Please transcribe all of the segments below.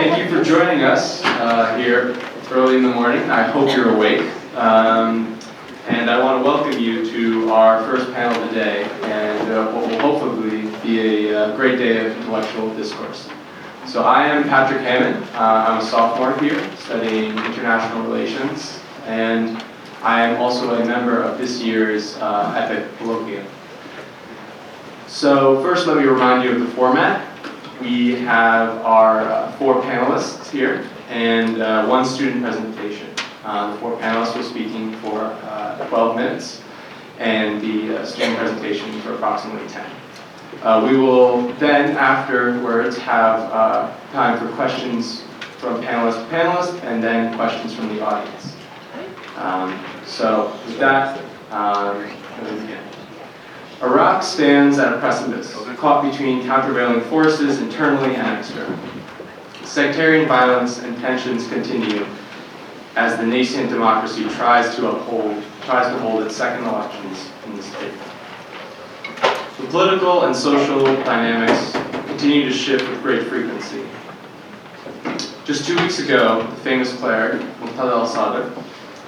Thank you for joining us here early in the morning. I hope you're awake. And I want to welcome you to our first panel of the day, and what will hopefully be a great day of intellectual discourse. So I am Patrick Hamon. I'm a sophomore here studying international relations, and I am also a member of this year's EPIIC Colloquium. So first, let me remind you of the format. We have our 4 panelists here and 1 student presentation. The 4 panelists are speaking for 12 minutes and the student presentation for approximately 10. We will then afterwards have time for questions from panelist to panelist and then questions from the audience. So with that, let me begin. Iraq stands at a precipice, caught between countervailing forces internally and externally. Sectarian violence and tensions continue as the nascent democracy tries to hold its second elections in the state. The political and social dynamics continue to shift with great frequency. Just 2 weeks ago, the famous cleric, Muqtada al-Sadr,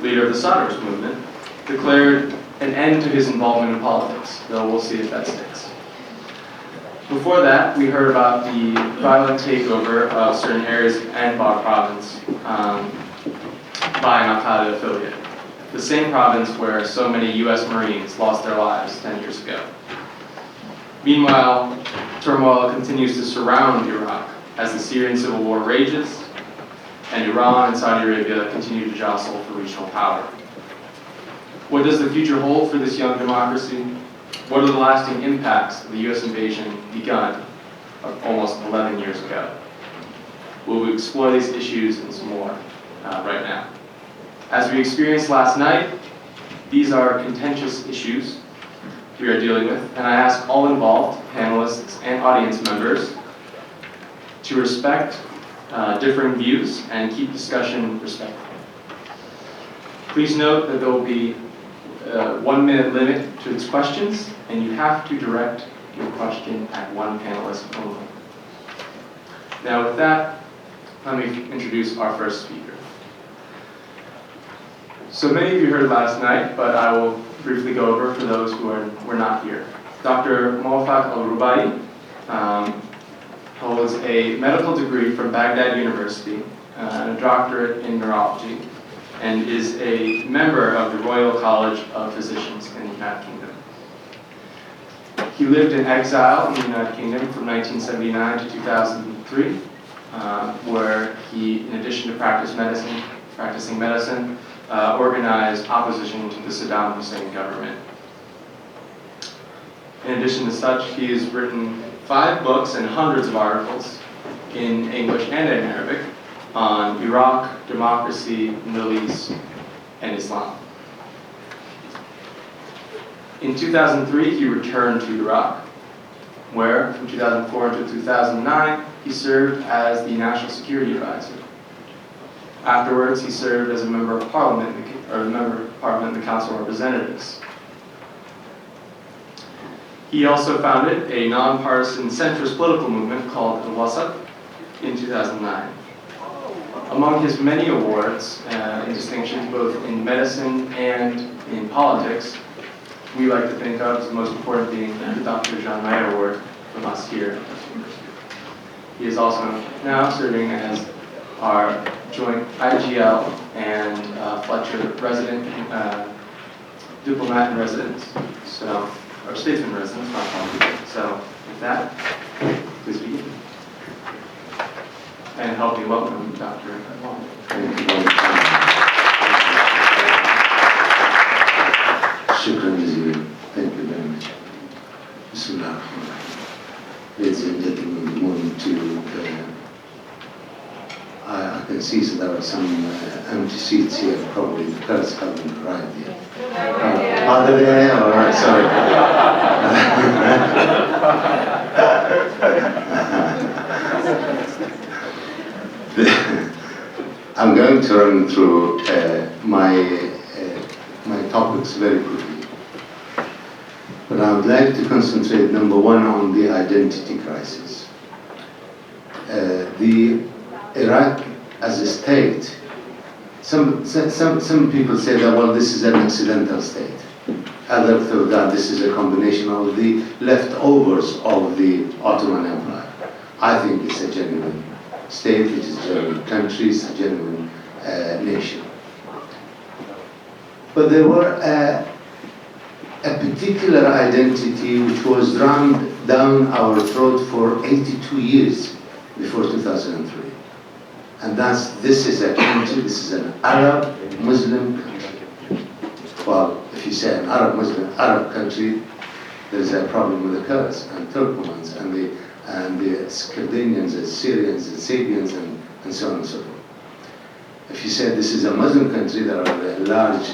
leader of the Sadrist movement, declared an end to his involvement in politics, though we'll see if that sticks. Before that, we heard about the violent takeover of certain areas of Anbar province by an al-Qaeda affiliate, the same province where so many U.S. Marines lost their lives 10 years ago. Meanwhile, turmoil continues to surround Iraq as the Syrian civil war rages, and Iran and Saudi Arabia continue to jostle for regional power. What does the future hold for this young democracy? What are the lasting impacts of the U.S. invasion begun almost 11 years ago? Will we explore these issues and some more right now? As we experienced last night, these are contentious issues we are dealing with, and I ask all involved, panelists and audience members, to respect differing views and keep discussion respectful. Please note that there will be a 1-minute limit to its questions, and you have to direct your question at one panelist only. Now with that, let me introduce our first speaker. So many of you heard last night, but I will briefly go over for those who were not here. Dr. Mowaffak al-Rubaie holds a medical degree from Baghdad University and a doctorate in neurology, and is a member of the Royal College of Physicians in the United Kingdom. He lived in exile in the United Kingdom from 1979 to 2003, where he, in addition to practicing medicine, organized opposition to the Saddam Hussein government. In addition to such, he has written 5 books and hundreds of articles in English and in Arabic on Iraq, democracy, Middle East, and Islam. In 2003, he returned to Iraq, where from 2004 to 2009, he served as the National Security Advisor. Afterwards, he served as a member of Parliament, in the Council of Representatives. He also founded a nonpartisan centrist political movement called Al-Wasat in 2009. Among his many awards and distinctions, both in medicine and in politics, we like to think of as the most important being the Dr. Jean Mayer Award from us here. He is also now serving as our joint IGL and Fletcher resident, diplomat in residence, or statesman in residence, my apologies. So with that, please begin. And help me welcome Dr. Long. Thank you very much. Shukran Yasir. Thank you very much. Bismillah. Ladies and gentlemen, good morning to you. I can see that there are some empty seats here, probably the clerks haven't arrived yet. Are they there? All right, sorry. I'm going to run through my topics very quickly. But I would like to concentrate, number one, on the identity crisis. The Iraq as a state, some people say that, well, this is an accidental state. Others feel that this is a combination of the leftovers of the Ottoman Empire. I think it's a genuine state, it is a genuine country, it's a genuine nation. But there were a particular identity which was rammed down our throat for 82 years before 2003. And this is a country, this is an Arab Muslim country. Well, if you say an Arab Muslim Arab country, there's a problem with the Kurds and Turkmens and the Kurdanians and Syrians and Sabians and so on and so forth. If you say this is a Muslim country, there are large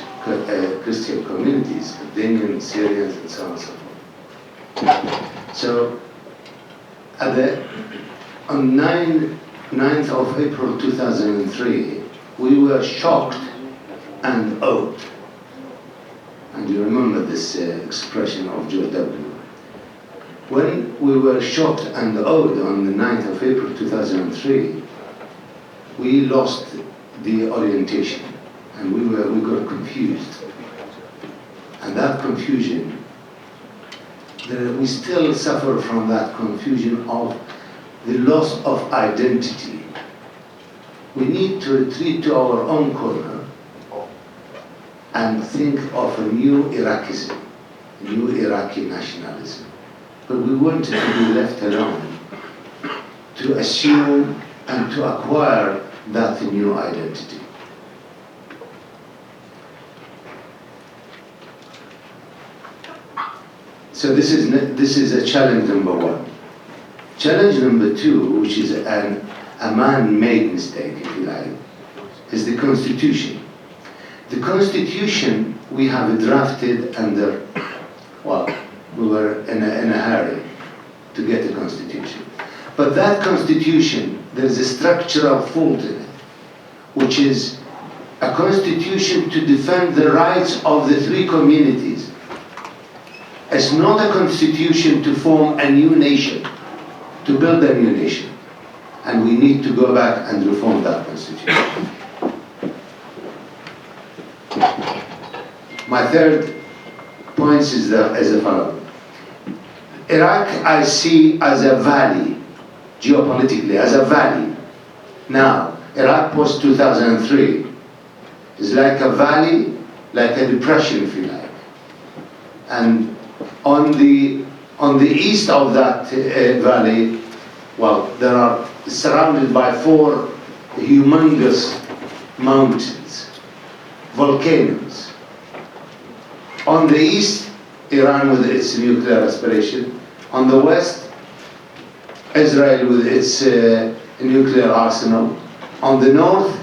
Christian communities, Kurdanians, Syrians, and so on and so forth. So, on 9th of April 2003, we were shocked and awed. And you remember this expression of George W. When we were shocked and awed on the 9th of April 2003, we lost the orientation and we got confused. And that confusion, we still suffer from that confusion of the loss of identity. We need to retreat to our own corner and think of a new Iraqism, a new Iraqi nationalism. But we wanted to be left alone to assume and to acquire that new identity. So this is a challenge number one. Challenge number two, which is a man-made mistake, if you like, is the Constitution. The Constitution we have drafted under, well, we were in a hurry to get a Constitution. But that Constitution, there's a structural fault in it, which is a Constitution to defend the rights of the three communities. It's not a Constitution to form a new nation, to build a new nation. And we need to go back and reform that Constitution. My third point is the following. Iraq I see as a valley, geopolitically, as a valley. Now, Iraq post-2003 is like a valley, like a depression, if you like. And on the east of that valley, well, there are surrounded by 4 humongous mountains, volcanoes. On the east, Iran with its nuclear aspiration. On the west, Israel with its nuclear arsenal. On the north,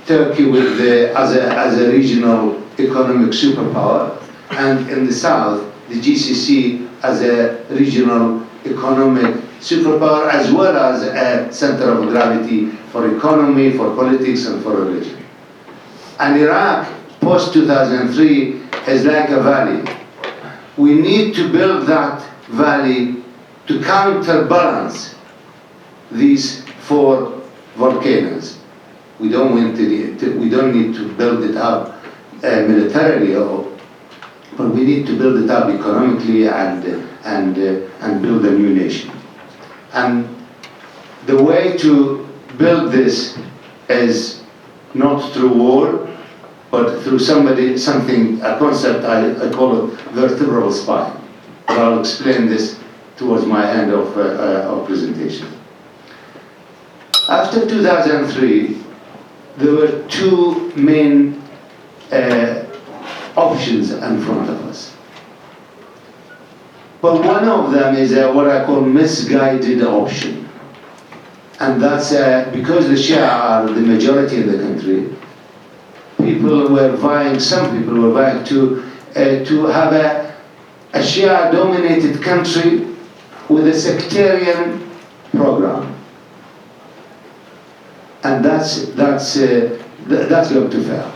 Turkey with as a regional economic superpower. And in the south, the GCC as a regional economic superpower, as well as a center of gravity for economy, for politics, and for religion. And Iraq, post-2003, is like a valley. We need to build that valley to counterbalance these 4 volcanoes. We don't need to build it up militarily, but we need to build it up economically and build a new nation. And the way to build this is not through war, but through a concept I call it vertebral spine. But I'll explain this towards my end of presentation. After 2003, there were 2 main options in front of us. But one of them is what I call misguided option. And that's because the Shia are the majority in the country, some people were vying to have a Shia-dominated country with a sectarian program. And that's going to fail.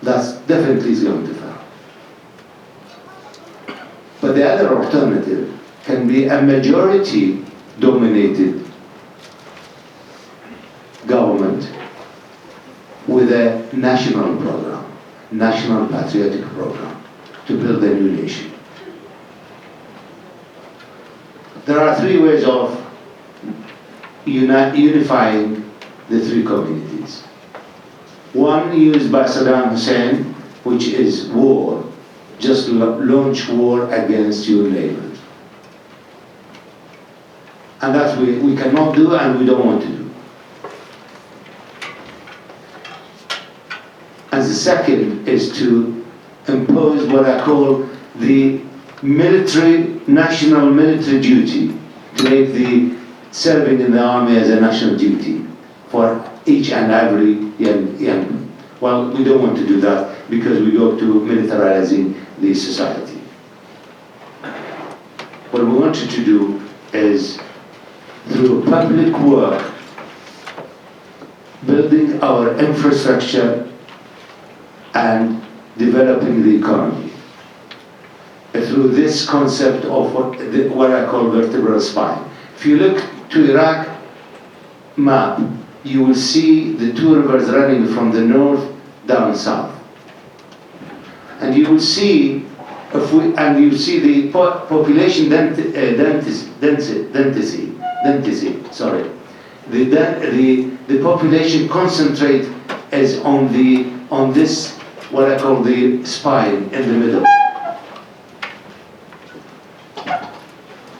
That's definitely is going to fail. But the other alternative can be a majority-dominated with a national program, national patriotic program, to build a new nation. There are three ways of unifying the three communities. One used by Saddam Hussein, which is war. Just launch war against your neighbors. And that we cannot do and we don't want to do. And the second is to impose what I call the national military duty, to make the serving in the army as a national duty for each and every young. Well, we don't want to do that because we go to militarizing the society. What we wanted to do is, through public work, building our infrastructure and developing the economy. Through this concept of what I call vertebral spine. If you look to Iraq map, you will see the two rivers running from the north down south. And you will see, the population density. The population concentrate is on this what I call the spine in the middle.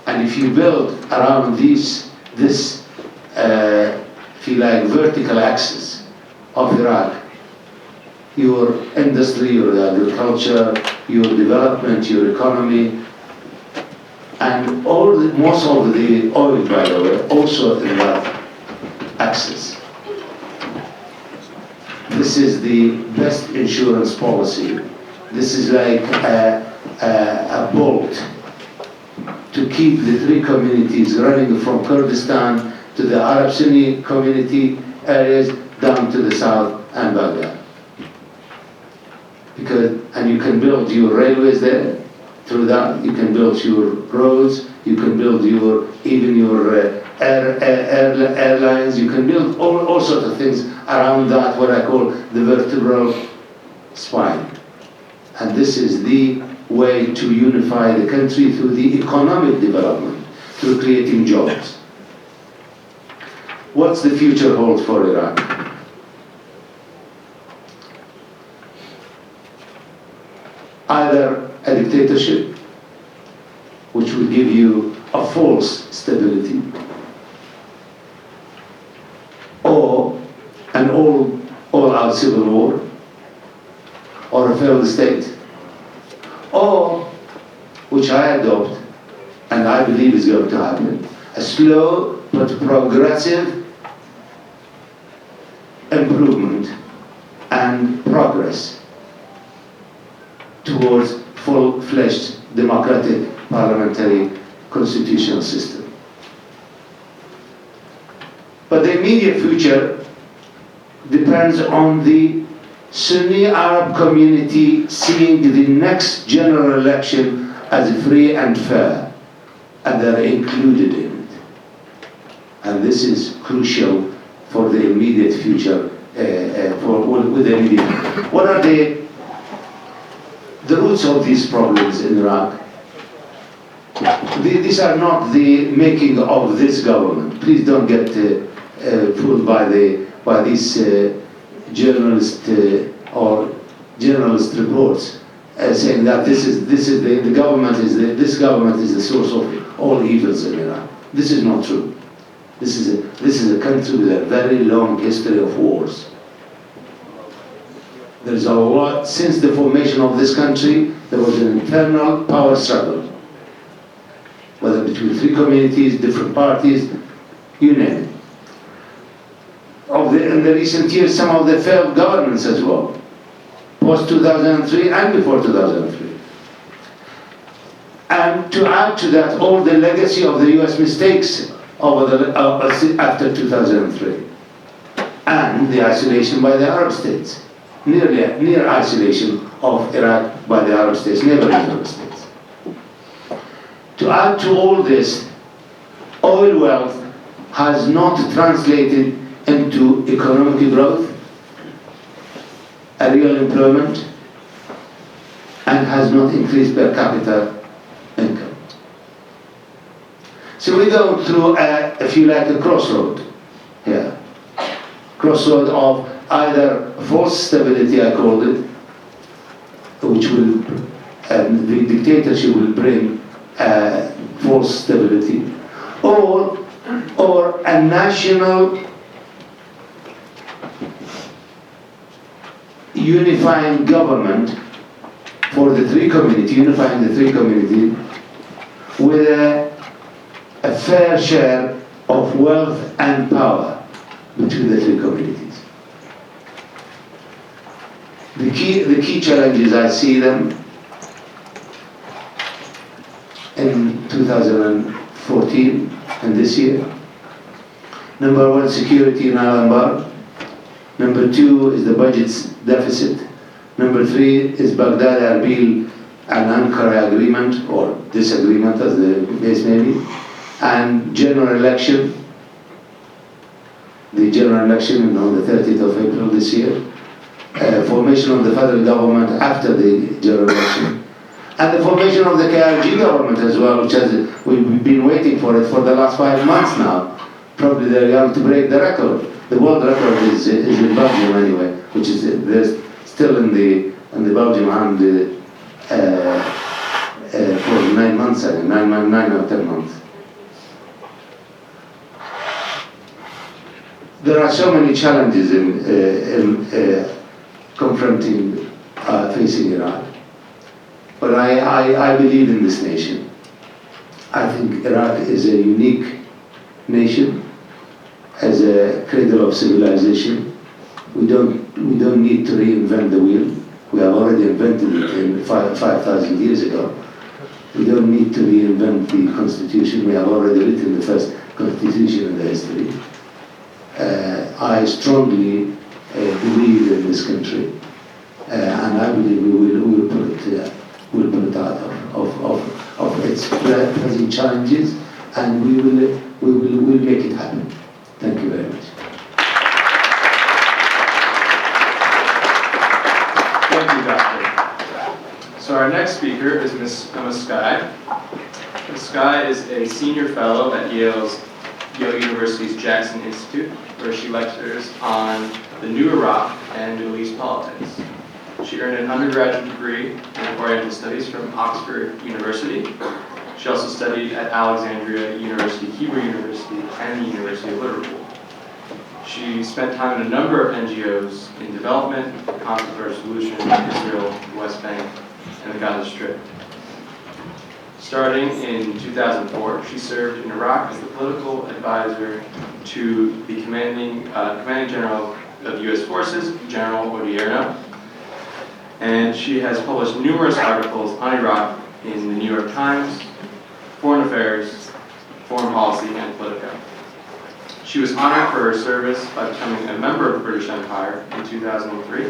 And if you build around this if you like, vertical axis of Iraq, your industry, your agriculture, your development, your economy, and most of the oil, by the way, also in that axis. This is the best insurance policy. This is like a bolt to keep the three communities running from Kurdistan to the Arab Sunni community areas down to the south and Baghdad. And you can build your railways there. Through that, you can build your roads. You can build your airlines. You can build all sorts of things around that, what I call the vertebral spine. And this is the way to unify the country through the economic development, through creating jobs. What's the future hold for Iraq? Either a dictatorship, which will give you a false stability, or an all-out civil war, or a failed state, or, which I adopt, and I believe is going to happen, a slow but progressive improvement and progress towards full-fledged democratic parliamentary constitutional system. But the immediate future depends on the Sunni Arab community seeing the next general election as free and fair, and they're included in it. And this is crucial for the immediate future, with the immediate. What are the roots of these problems in Iraq? These are not the making of this government. Please don't get fooled by these journalist reports saying that this government is the source of all evils in Iraq. This is not true. This is a country with a very long history of wars. There's a lot, since the formation of this country, there was an internal power struggle, whether between three communities, different parties, you name it. In the recent years, some of the failed governments as well, post-2003 and before 2003. And to add to that, all the legacy of the US mistakes after 2003, and the isolation by the Arab states, near isolation of Iraq by the Arab states, neighboring Arab states. To add to all this, oil wealth has not translated into economic growth, a real employment, and has not increased per capita income. So we're going through, if you like, a crossroad here. Crossroad of either false stability, I called it, which will, the dictatorship will bring false stability, or a national unifying government for the three communities, unifying the three communities with a fair share of wealth and power between the three communities. The key challenges, I see them in 2014 and this year. Number one, security in Al-Anbar. Number two is the budget's deficit. Number three is Baghdad, Erbil, and Ankara agreement, or disagreement as the case may be. And general election, the general election on the 30th of April this year. Formation of the federal government after the general election. And the formation of the KRG government as well, which we've been waiting for it for the last 5 months now. Probably they're going to break the record. The world record is in Belgium anyway, which is there's still in the Belgium and for 9 months, I think, 9 or 10 months. There are so many challenges in confronting, facing Iraq. But I believe in this nation. I think Iraq is a unique nation, as a cradle of civilization. We don't need to reinvent the wheel. We have already invented it in 5,000 years ago. We don't need to reinvent the constitution. We have already written the first constitution in the history. I strongly believe in this country, and I believe we will put it out of its present challenges, and we will make it happen. Thank you very much. Thank you, Doctor. So our next speaker is Ms. Emma Skye. Ms. Skye is a senior fellow at Yale University's Jackson Institute, where she lectures on the new Iraq and Middle East politics. She earned an undergraduate degree in Oriental Studies from Oxford University. She also studied at Alexandria University, Hebrew University, and the University of Liverpool. She spent time in a number of NGOs in development, conflict resolution, Israel, the West Bank, and the Gaza Strip. Starting in 2004, she served in Iraq as the political advisor to the commanding general of U.S. forces, General Odierno. And she has published numerous articles on Iraq in the New York Times, Foreign Affairs, Foreign Policy, and Politico. She was honored for her service by becoming a member of the British Empire in 2003,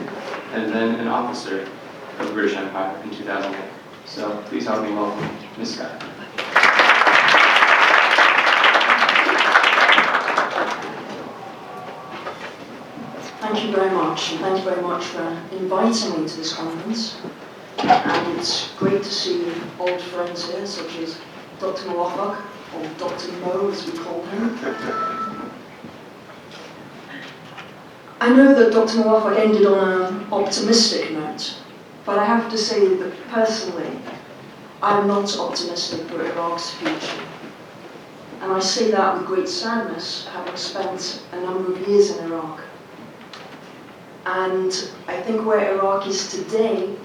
and then an officer of the British Empire in 2008. So please help me welcome Ms. Skye. Thank you very much, and thank you very much for inviting me to this conference. And it's great to see old friends here, such as Dr. Mowaffak, or Dr. Mo as we call him. I know that Dr. Mowaffak ended on an optimistic note, but I have to say that personally, I'm not optimistic for Iraq's future. And I say that with great sadness, having spent a number of years in Iraq. And I think where Iraq is today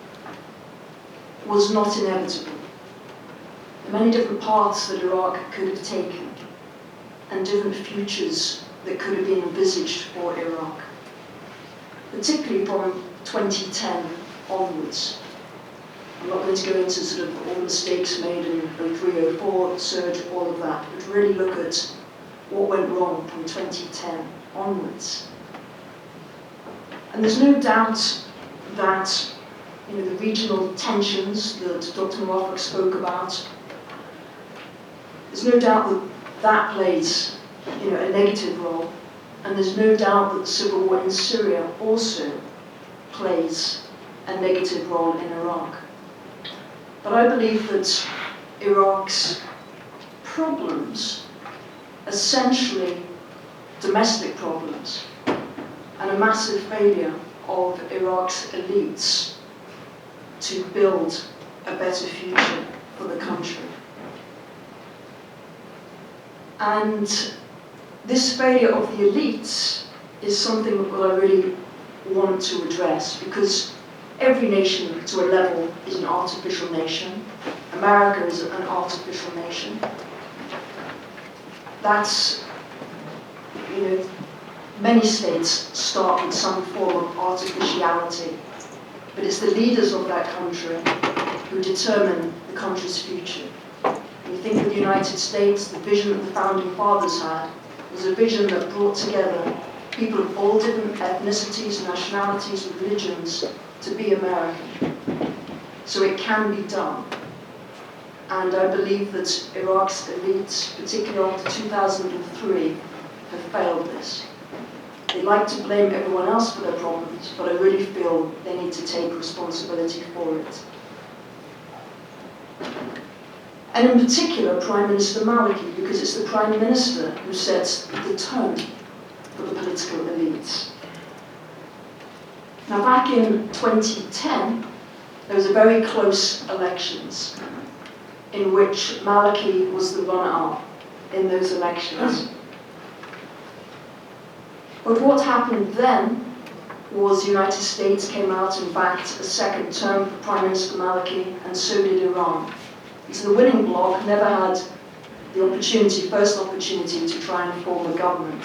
was not inevitable. There are many different paths that Iraq could have taken, and different futures that could have been envisaged for Iraq, particularly from 2010 onwards. I'm not going to go into sort of all the mistakes made in 0304, surge, all of that, but really look at what went wrong from 2010 onwards. And there's no doubt that the regional tensions that Dr. Mowaffak spoke about, there's no doubt that that plays a negative role, and there's no doubt that the civil war in Syria also plays a negative role in Iraq. But I believe that Iraq's problems, essentially domestic problems, and a massive failure of Iraq's elites to build a better future for the country. And this failure of the elites is something that I really want to address, because every nation to a level is an artificial nation. America is an artificial nation. That's, many states start with some form of artificiality, but it's the leaders of that country who determine the country's future. When you think of the United States, the vision that the founding fathers had was a vision that brought together people of all different ethnicities, nationalities, and religions to be American. So it can be done. And I believe that Iraq's elites, particularly after 2003, have failed this. They like to blame everyone else for their problems, but I really feel they need to take responsibility for it. And in particular, Prime Minister Maliki, because it's the Prime Minister who sets the tone for the political elites. Now, back in 2010, there was a very close elections in which Maliki was the runner-up in those elections. But what happened then was the United States came out and backed a second term for Prime Minister Maliki, and so did Iran. And so the winning bloc never had the first opportunity to try and form a government.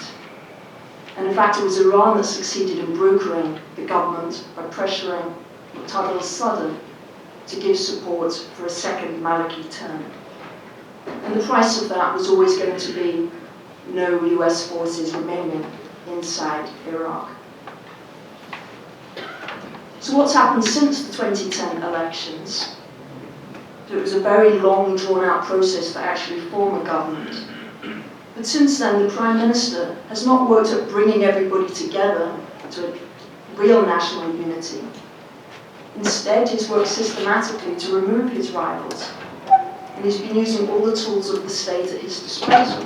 And in fact, it was Iran that succeeded in brokering the government by pressuring Muqtada al-Sadr to give support for a second Maliki term. And the price of that was always going to be no US forces remaining inside Iraq. So what's happened since the 2010 elections? It was a very long, drawn-out process to actually form a government. But since then, the Prime Minister has not worked at bringing everybody together to a real national unity. Instead, he's worked systematically to remove his rivals. And he's been using all the tools of the state at his disposal.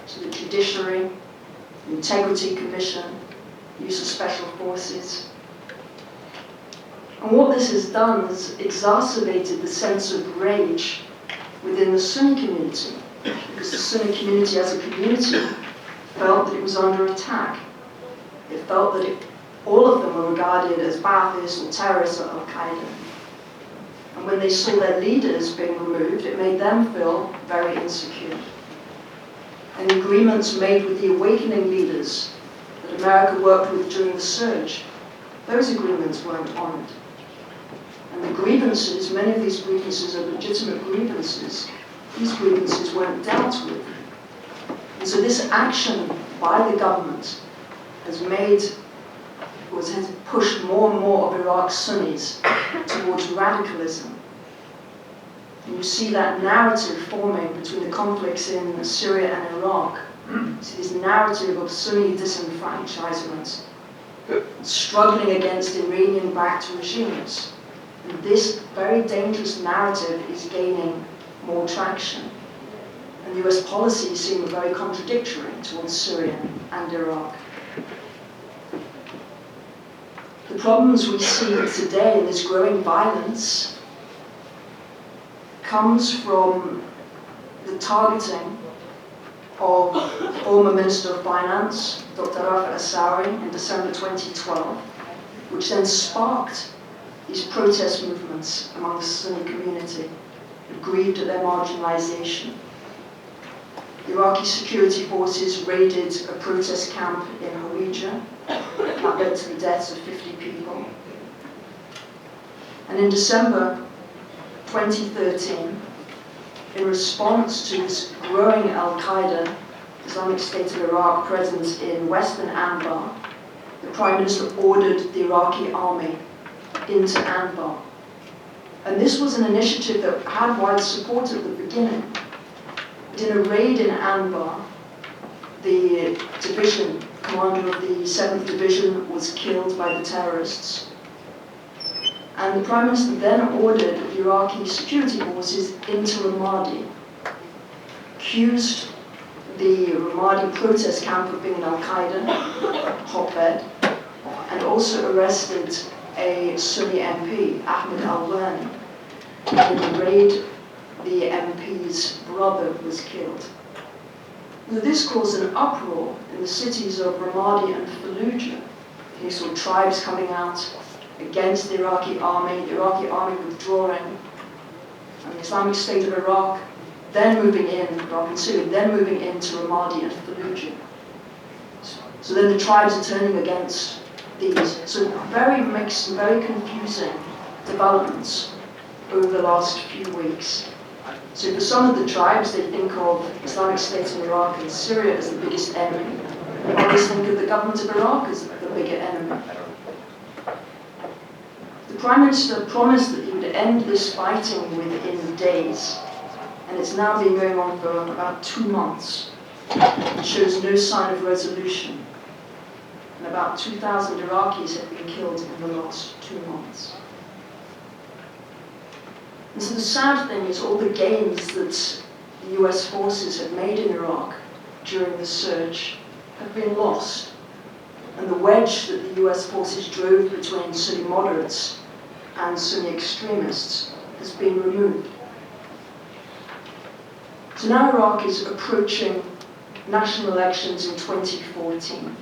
So the judiciary, the Integrity Commission, use of special forces. And what this has done is exacerbated the sense of rage within the Sunni community, because the Sunni community as a community felt that it was under attack. It felt that all of them were regarded as Ba'athist or terrorists or Al-Qaeda. And when they saw their leaders being removed, it made them feel very insecure. And the agreements made with the awakening leaders that America worked with during the surge, those agreements weren't honored. And the grievances, many of these grievances are legitimate grievances, these grievances weren't dealt with. And so this action by the government has pushed more and more of Iraq's Sunnis towards radicalism. And you see that narrative forming between the conflicts in Syria and Iraq. You see this narrative of Sunni disenfranchisement, struggling against Iranian-backed regimes. And this very dangerous narrative is gaining more traction. And US policies seem very contradictory towards Syria and Iraq. The problems we see today in this growing violence comes from the targeting of former Minister of Finance, Dr. Rafa Assawi, in December 2012, which then sparked these protest movements among the Sunni community, aggrieved at their marginalization. The Iraqi security forces raided a protest camp in Hawija. That led to the deaths of 50 people. And in December 2013, in response to this growing Al-Qaeda, Islamic State of Iraq presence in western Anbar, the Prime Minister ordered the Iraqi army into Anbar. And this was an initiative that had wide support at the beginning. But in a raid in Anbar, the division commander of the 7th Division was killed by the terrorists. And the Prime Minister then ordered the Iraqi security forces into Ramadi, accused the Ramadi protest camp of being an Al-Qaeda hotbed, and also arrested a Sunni MP, Ahmed al-Wani. In the raid, the MP's brother was killed. Now, this caused an uproar in the cities of Ramadi and Fallujah. You saw tribes coming out against the Iraqi army withdrawing, and the Islamic State of Iraq then moving in, Iraq and Syria, then moving into Ramadi and Fallujah. So then the tribes are turning against these. So very mixed and very confusing developments over the last few weeks. So for some of the tribes, they think of Islamic State in Iraq and Syria as the biggest enemy. Others think of the government of Iraq as the bigger enemy. The Prime Minister promised that he would end this fighting within days, and it's now been going on for about 2 months. It shows no sign of resolution, and about 2,000 Iraqis have been killed in the last 2 months. And so the sad thing is all the gains that the US forces have made in Iraq during the surge have been lost. And the wedge that the US forces drove between Sunni moderates and Sunni extremists has been removed. So now Iraq is approaching national elections in 2014.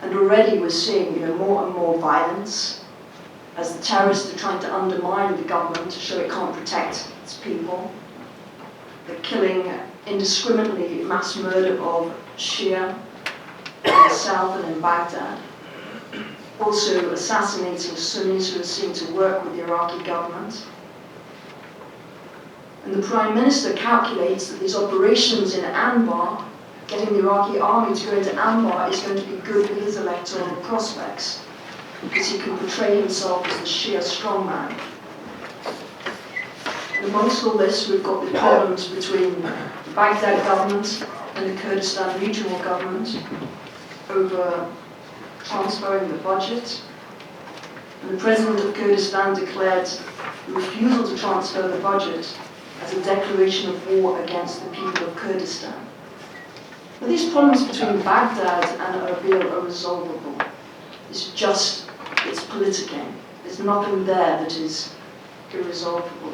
And already we're seeing more and more violence as the terrorists are trying to undermine the government to show it can't protect its people. They're killing indiscriminately mass murder of Shia in the south and in Baghdad. Also assassinating Sunnis who are seen to work with the Iraqi government. And the Prime Minister calculates that these operations in Anbar, getting the Iraqi army to go into Anbar, is going to be good for his electoral prospects, because he can portray himself as the Shia strongman. And amongst all this, we've got the problems between the Baghdad government and the Kurdistan regional government over transferring the budget. And the President of Kurdistan declared the refusal to transfer the budget as a declaration of war against the people of Kurdistan. But these problems between Baghdad and Erbil are resolvable. It's politicking. There's nothing there that is irresolvable.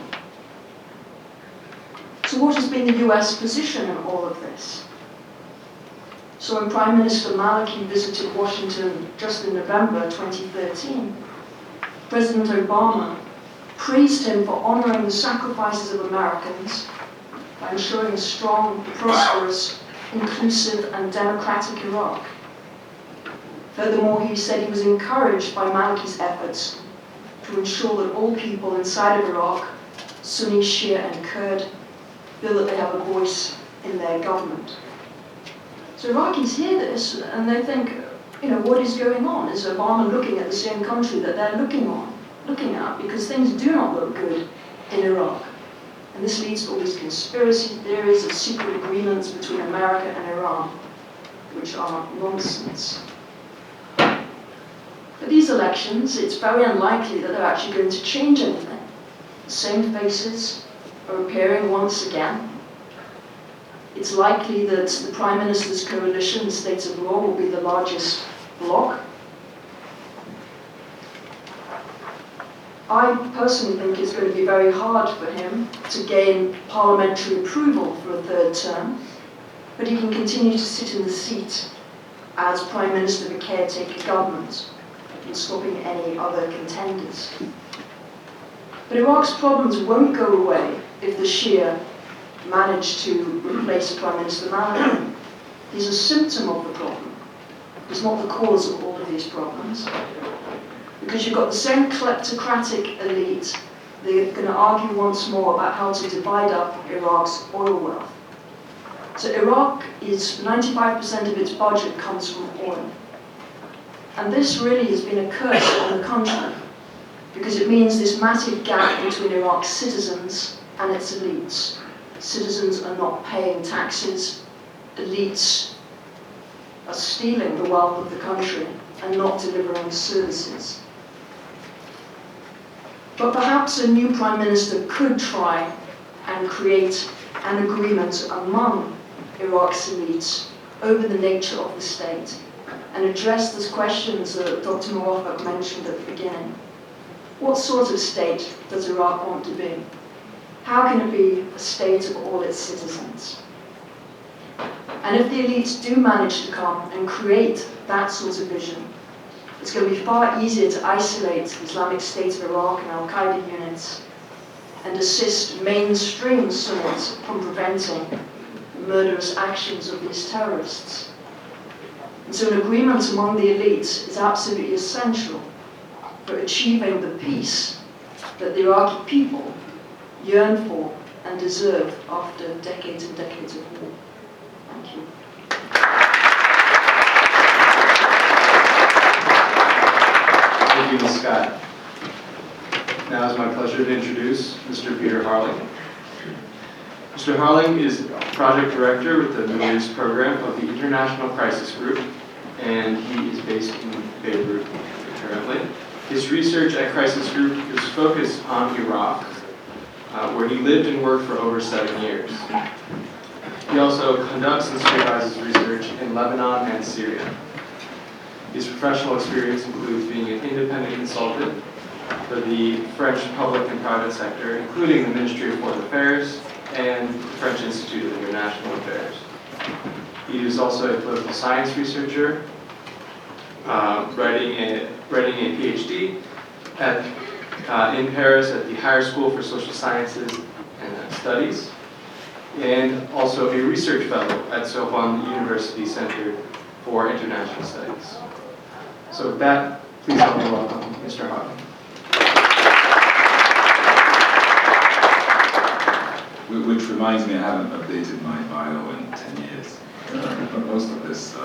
So what has been the US position in all of this? So when Prime Minister Maliki visited Washington just in November 2013, President Obama praised him for honoring the sacrifices of Americans by ensuring a strong, prosperous, inclusive and democratic Iraq. Furthermore, he said he was encouraged by Maliki's efforts to ensure that all people inside of Iraq, Sunni, Shia and Kurd, feel that they have a voice in their government. So Iraqis hear this and they think, what is going on? Is Obama looking at the same country that they're looking at? Because things do not look good in Iraq. And this leads to all these conspiracy theories of secret agreements between America and Iran, which are nonsense. For these elections, it's very unlikely that they're actually going to change anything. The same faces are appearing once again. It's likely that the Prime Minister's coalition, the States of Law, will be the largest bloc. I personally think it's going to be very hard for him to gain parliamentary approval for a third term, but he can continue to sit in the seat as Prime Minister of a caretaker government, and stopping any other contenders. But Iraq's problems won't go away if the Shia manage to replace Prime Minister Maliki. He's a symptom of the problem. He's not the cause of all of these problems. Because you've got the same kleptocratic elite, they're going to argue once more about how to divide up Iraq's oil wealth. So Iraq is 95% of its budget comes from oil. And this really has been a curse on the country, because it means this massive gap between Iraq's citizens and its elites. Citizens are not paying taxes, elites are stealing the wealth of the country and not delivering services. But perhaps a new Prime Minister could try and create an agreement among Iraq's elites over the nature of the state and address those questions that Dr. Mowaffak mentioned at the beginning. What sort of state does Iraq want to be? How can it be a state of all its citizens? And if the elites do manage to come and create that sort of vision, it's going to be far easier to isolate the Islamic State of Iraq and Al-Qaeda units and assist mainstream Sunnis from preventing the murderous actions of these terrorists. And so an agreement among the elites is absolutely essential for achieving the peace that the Iraqi people yearn for and deserve after decades and decades of war. Thank you. Thank you, Ms. Scott. Now it's my pleasure to introduce Mr. Peter Harling. Mr. Harling is Project Director with the Middle East Program of the International Crisis Group, and he is based in Beirut currently. His research at Crisis Group is focused on Iraq, where he lived and worked for over 7 years. He also conducts and supervises research in Lebanon and Syria. His professional experience includes being an independent consultant for the French public and private sector, including the Ministry of Foreign Affairs and the French Institute of International Affairs. He is also a political science researcher, writing a PhD in Paris at the Higher School for Social Sciences and Studies, and also a research fellow at Sorbonne University Center for International Studies. So with that, please help me welcome Mr. Harling. Which reminds me, I haven't updated my bio in 10 years. But most of this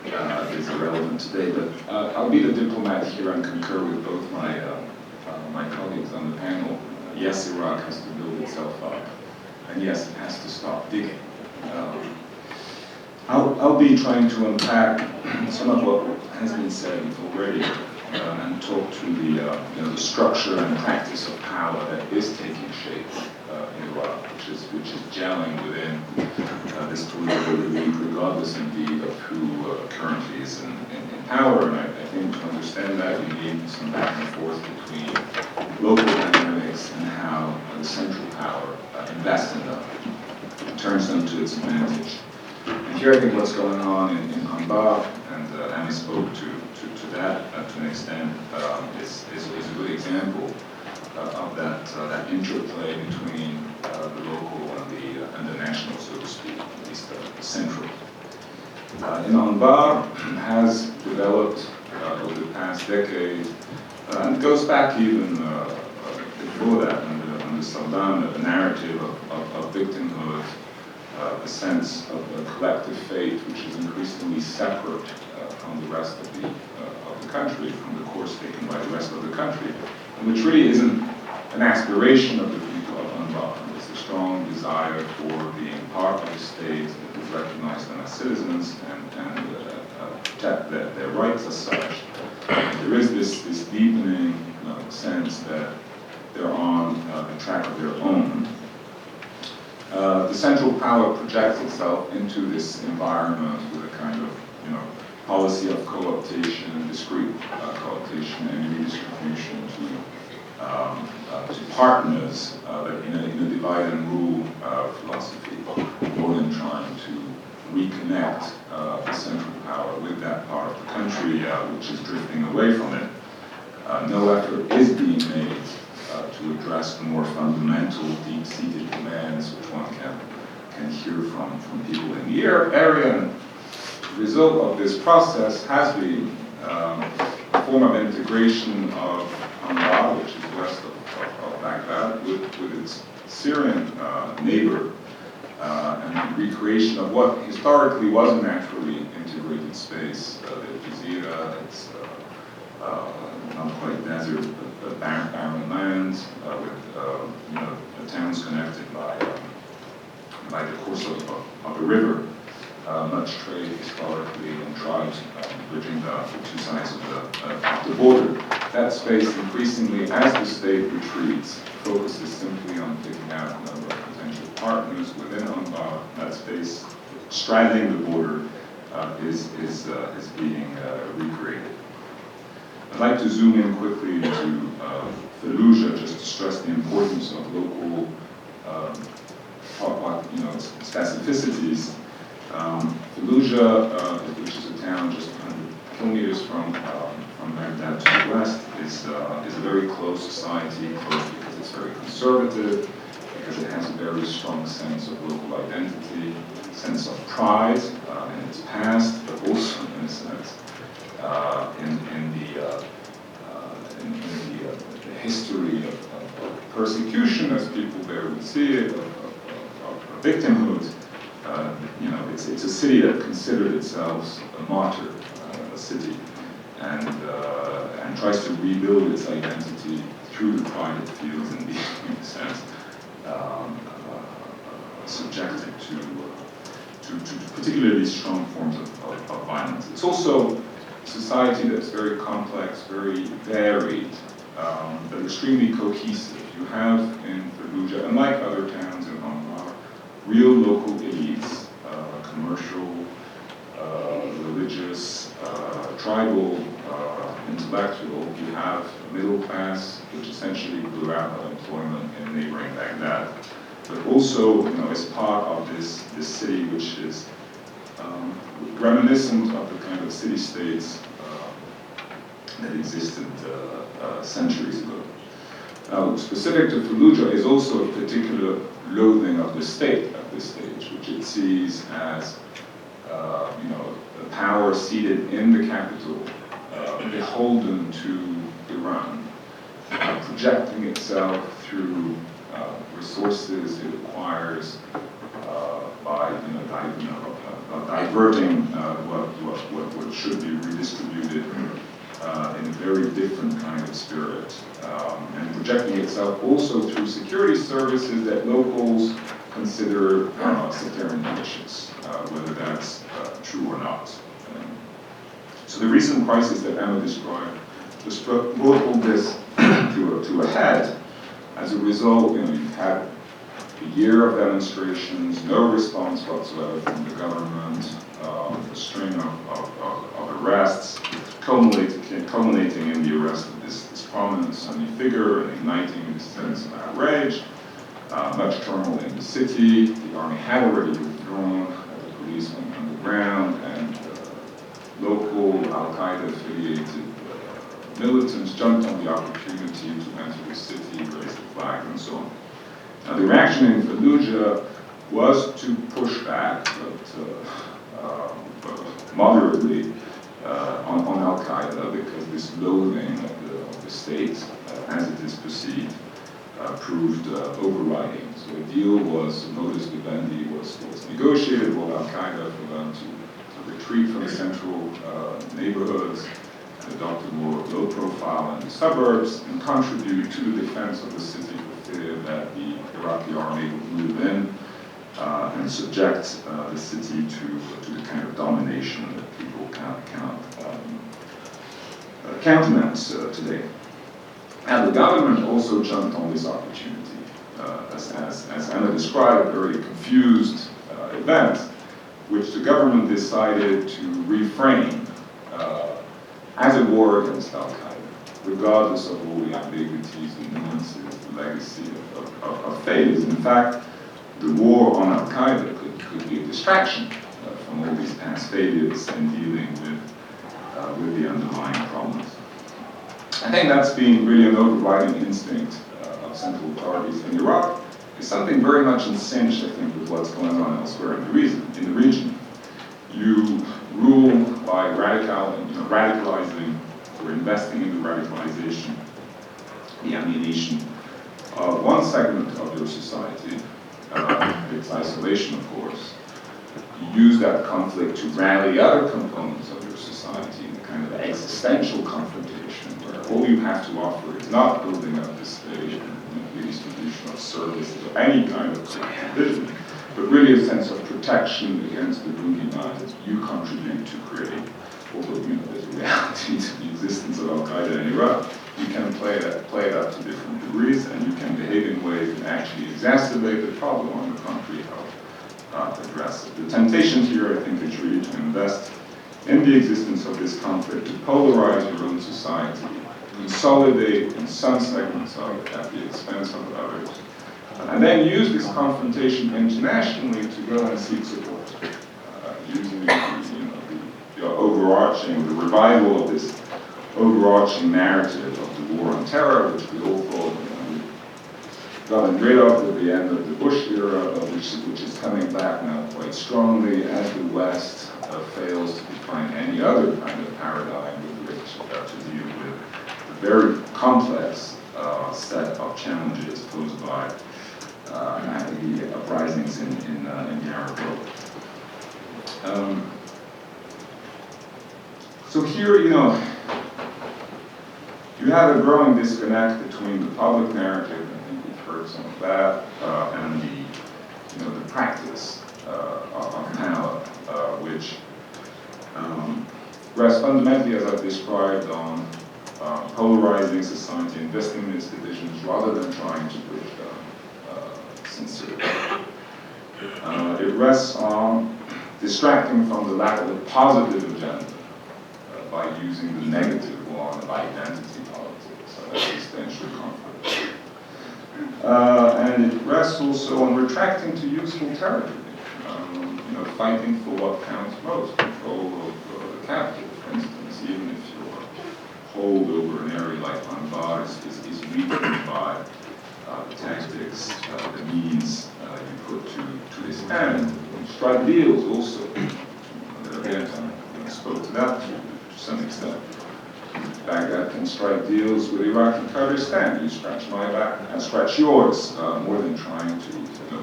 is irrelevant today, but I'll be the diplomat here and concur with both my colleagues on the panel. Yes, Iraq has to build itself up, and yes, it has to stop digging. I'll be trying to unpack some of what has been said already and talk to the structure and practice of power that is taking shape in Iraq, which is gelling within this political elite, regardless indeed of who currently is in power. And I think to understand that, you need some back and forth between local dynamics and how the central power invests in them and turns them to its advantage. And here I think what's going on in Anbar, and Annie spoke to that to an extent, is a good example of that interplay between the local and the national, so to speak, at least the central. In Anbar has developed over the past decade, and it goes back even before that, under Saddam, a narrative of victimhood, a sense of a collective fate which is increasingly separate from the rest of the country, from the course taken by the rest of the country, and which really isn't an aspiration of the people of Anbar. It's a strong desire for being part of the state that would recognize them as citizens and protect their rights as such. There is this deepening sense that they're on a track of their own. The central power projects itself into this environment with a kind of, policy of co-optation, discrete co-optation, and redistribution to partners in a divide and rule philosophy, more than trying to reconnect the central power with that part of the country which is drifting away from it. No effort is being made to address the more fundamental, deep-seated demands which one can hear from people in the area. And the result of this process has been a form of integration of Anbar, which is west of Baghdad, with its Syrian neighbor, and the recreation of what historically was a naturally integrated space. The Jazeera, it's not quite desert, but barren lands, with the towns connected by the course of a river. much trade historically and tribes bridging the two sides of the border. That space increasingly, as the state retreats, focuses simply on picking out a number of potential partners within UNBA. That space straddling the border is being recreated. I'd like to zoom in quickly into Fallujah, just to stress the importance of local specificities. Fallujah, which is a town just 100 kilometers from Baghdad to the west, is a very close society, close because it's very conservative, because it has a very strong sense of local identity, sense of pride in its past, but also in a sense in the history of persecution, as people there would see it, of victimhood. It's a city that considered itself a martyr, a city, and tries to rebuild its identity through the private fields and being, in a sense, subjected to particularly strong forms of violence. It's also a society that's very complex, very varied, but extremely cohesive. You have in Fallujah, unlike other towns in Anbar, real local elites, commercial, religious, tribal, intellectual. You have a middle class, which essentially blew out unemployment in neighboring Baghdad, but also, is part of this city, which is reminiscent of the kind of city-states that existed centuries ago. Now, specific to Fallujah is also a particular loathing of the state at this stage, which it sees as, a power seated in the capital, beholden to Iran, projecting itself through resources it acquires by diverting what should be redistributed in a very different kind of spirit, and projecting itself also through security services that locals consider sectarian militias, whether that's true or not. So the recent crisis that Emma described just brought all this to a head. As a result, you've had a year of demonstrations, no response whatsoever from the government, a string of arrests, culminating in the arrest of this prominent Sunni figure and igniting this sense of outrage. Much turmoil in the city. The army had already withdrawn, the police went underground, and local Al-Qaeda affiliated militants jumped on the opportunity to enter the city, raise the flag, and so on. Now, the reaction in Fallujah was to push back, but moderately on Al-Qaeda, because this loathing of the state, as it is perceived, proved overriding. So a deal was, modus vivendi was negotiated with Al-Qaeda for them to retreat from the central neighborhoods, adopt a more low profile in the suburbs, and contribute to the defense of the city for fear that the Iraqi army would move in and subject the city to the kind of domination that people cannot countenance today. And the government also jumped on this opportunity, as Emma described, a very confused event, which the government decided to reframe as a war against Al-Qaeda, regardless of all the ambiguities, the nuances, the legacy of failures. In fact, the war on Al-Qaeda could be a distraction from all these past failures in dealing with the underlying problems. I think that's been really an overriding instinct of central authorities in Iraq. It's something very much in sync, I think, with what's going on elsewhere in the region. You rule by radicalizing or investing in the radicalization, the ammunition of one segment of your society, its isolation, of course. You use that conflict to rally other components of your society in a kind of existential confrontation where all you have to offer is not building up the state and the distribution of services or any kind of vision, but really a sense of protection against the boogeyman that you contribute to create. Although, there's a reality to the existence of Al-Qaeda in Iraq, you can play it up to different degrees, and you can behave in ways that actually exacerbate the problem, on the contrary, help address it. The temptation here, I think, is really to invest in the existence of this conflict, to polarize your own society, consolidate in some segments of it at the expense of others, and then use this confrontation internationally to go and seek support, using the overarching, the revival of this overarching narrative of the war on terror, which we all thought we'd gotten rid of at the end of the Bush era, which is coming back now quite strongly as the West fails to define any other kind of paradigm with which to deal with the very complex set of challenges posed by the uprisings in the Arab world. So here, you have a growing disconnect between the public narrative, I think we've heard some of that, and the practice of power, which rests fundamentally, as I've described, on polarizing society, investing in its divisions, rather than trying to bridge them sincerely. It rests on distracting from the lack of a positive agenda by using the negative one of identity politics, existential conflict. And it rests also on retracting to useful territory, fighting for what counts most, control of the capital, for instance, even if your hold over an area like Anbar is weakened by the tactics, the means you put to this end. Strike deals also. Again, I spoke to that to some extent. Baghdad can strike deals with Iraq and Kurdistan. You scratch my back and scratch yours, more than trying to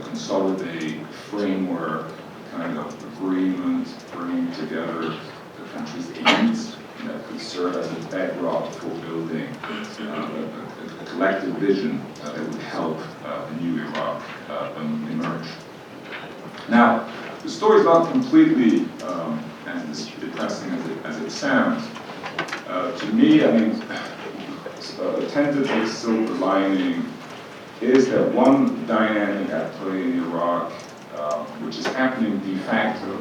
consolidate framework, kind of agreement, bringing together the country's elites that could serve as a bedrock for building a collective vision that would help the new Iraq emerge. Now, the story is not completely as depressing as it sounds. To me, I mean, a tentative silver lining is that one dynamic at play in Iraq, which is happening de facto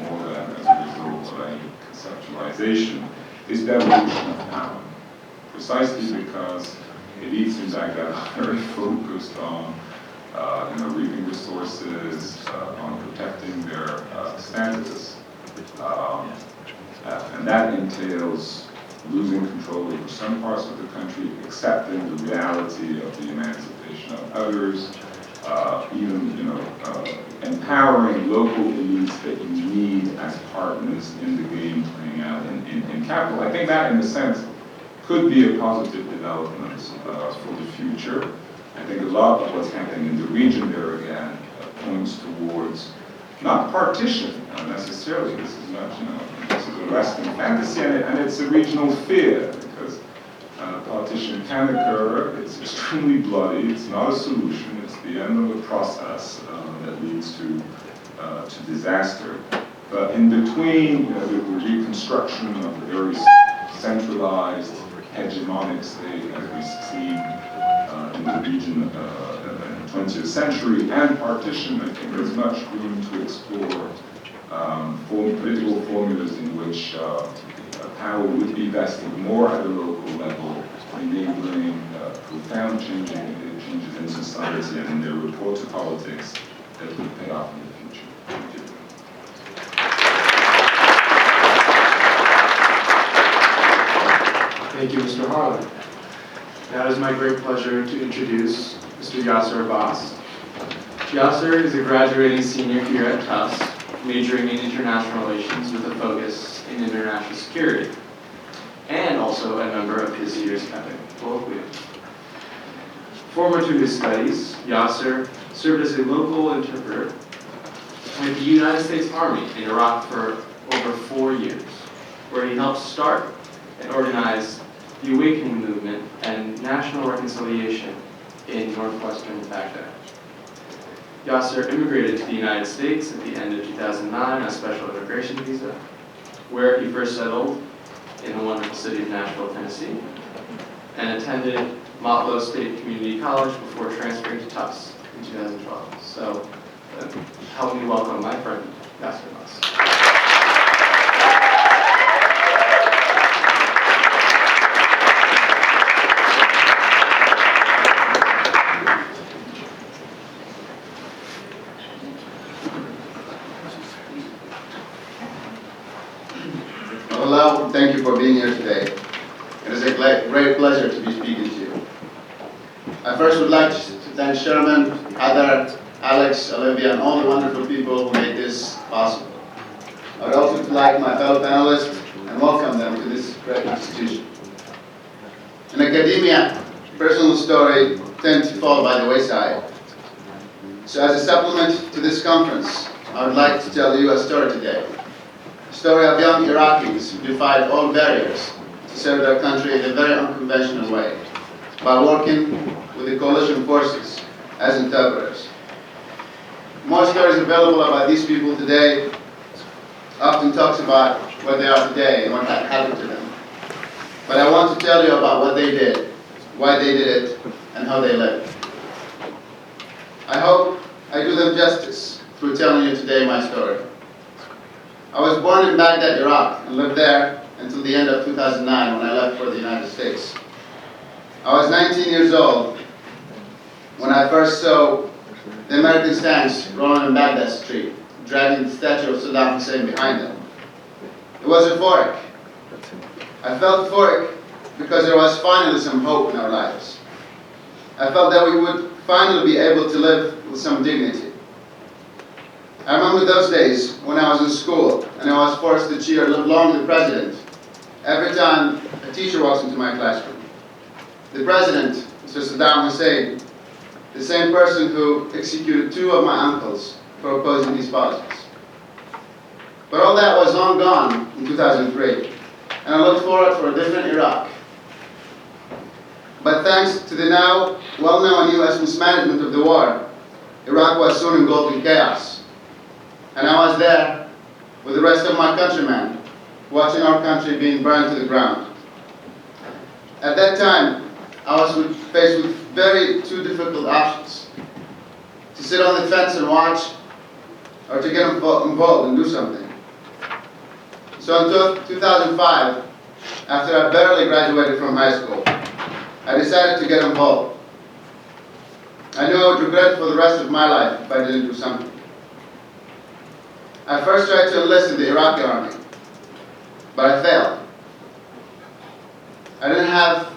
more than as a result of any conceptualization, is the evolution of power. Precisely because elites in Baghdad are very focused on reaping resources, on protecting their status. And that entails losing control over some parts of the country, accepting the reality of the emancipation of others, even empowering local elites that you need as partners in the game playing out in capital. I think that, in a sense, could be a positive development for the future. I think a lot of what's happening in the region there, again, points towards not partition necessarily. This is not, this is a Western fantasy, and it's a regional fear, because partition can occur. It's extremely bloody. It's not a solution. It's the end of a process that leads to disaster. But in between, the reconstruction of a very centralized, hegemonic state as we see in the region in the 20th century, and partition, I think there's much room to explore political formulas in which power would be vested more at a local level, enabling profound changes in society and in their report to politics that would pay off in the future. Thank you. Thank you, Mr. Harling. Now it is my great pleasure to introduce Mr. Yasir Abbas. Yasir is a graduating senior here at Tufts, majoring in international relations with a focus in international security, and also a member of this year's EPIIC Colloquium. Former to his studies, Yasir served as a local interpreter with the United States Army in Iraq for over 4 years, where he helped start and organize the Awakening Movement and national reconciliation in northwestern Baghdad. Yasir immigrated to the United States at the end of 2009 on a special immigration visa, where he first settled in the wonderful city of Nashville, Tennessee, and attended Motlow State Community College before transferring to Tufts in 2012. So, help me welcome my friend, Yasir Abbas. Hello, thank you for being here today. It is a great pleasure to be speaking to you. I first would like to thank Sherman, Heather, Alex, Olivia, and all the wonderful people who made this possible. I would also like my fellow panelists and welcome them to this great institution. In academia, personal story tends to fall by the wayside. So as a supplement to this conference, I would like to tell you a story today. A story of young Iraqis who defied all barriers to serve their country in a very unconventional way by working with the coalition forces as interpreters. More stories available about these people today often talks about what they are today and what happened to them. But I want to tell you about what they did, why they did it, and how they lived. I hope I do them justice through telling you today my story. I was born in Baghdad, Iraq, and lived there until the end of 2009 when I left for the United States. I was 19 years old when I first saw the American tanks rolling in Baghdad Street, dragging the statue of Saddam Hussein behind them. It was euphoric. I felt euphoric because there was finally some hope in our lives. I felt that we would finally be able to live with some dignity. I remember those days when I was in school and I was forced to cheer "Live Long the President" every time a teacher walks into my classroom. The President, Mr. Saddam Hussein, the same person who executed 2 of my uncles for opposing these policies. But all that was long gone in 2003, and I looked forward for a different Iraq. But thanks to the now well-known U.S. mismanagement of the war, Iraq was soon engulfed in chaos. And I was there with the rest of my countrymen, watching our country being burned to the ground. At that time, I was faced with two difficult options: to sit on the fence and watch, or to get involved and do something. So in 2005, after I barely graduated from high school, I decided to get involved. I knew I would regret it for the rest of my life if I didn't do something. I first tried to enlist in the Iraqi army, but I failed. I didn't have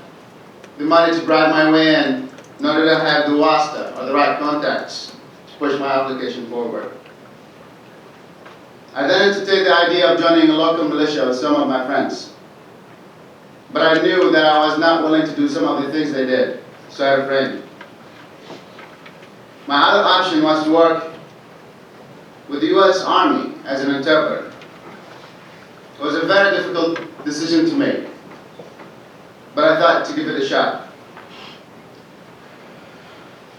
the money to bribe my way in, nor did I have the wasta, or the right contacts, to push my application forward. I then entertained the idea of joining a local militia with some of my friends. But I knew that I was not willing to do some of the things they did, so I refrained. My other option was to work with the U.S. Army as an interpreter. It was a very difficult decision to make, but I thought to give it a shot.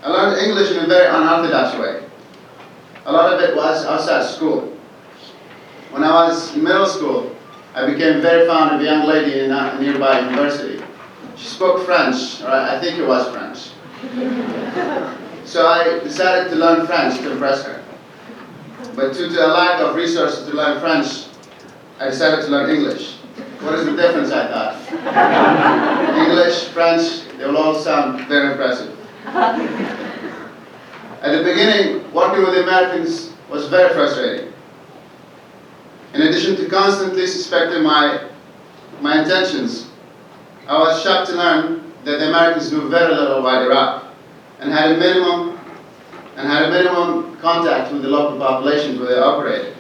I learned English in a very unorthodox way. A lot of it was outside school. When I was in middle school, I became very fond of a young lady in a nearby university. She spoke French, or I think it was French. So I decided to learn French to impress her. But due to a lack of resources to learn French, I decided to learn English. What is the difference, I thought? English, French, they will all sound very impressive. At the beginning, working with the Americans was very frustrating. In addition to constantly suspecting my intentions, I was shocked to learn that the Americans knew very little about Iraq and had a minimum contact with the local populations where they operated.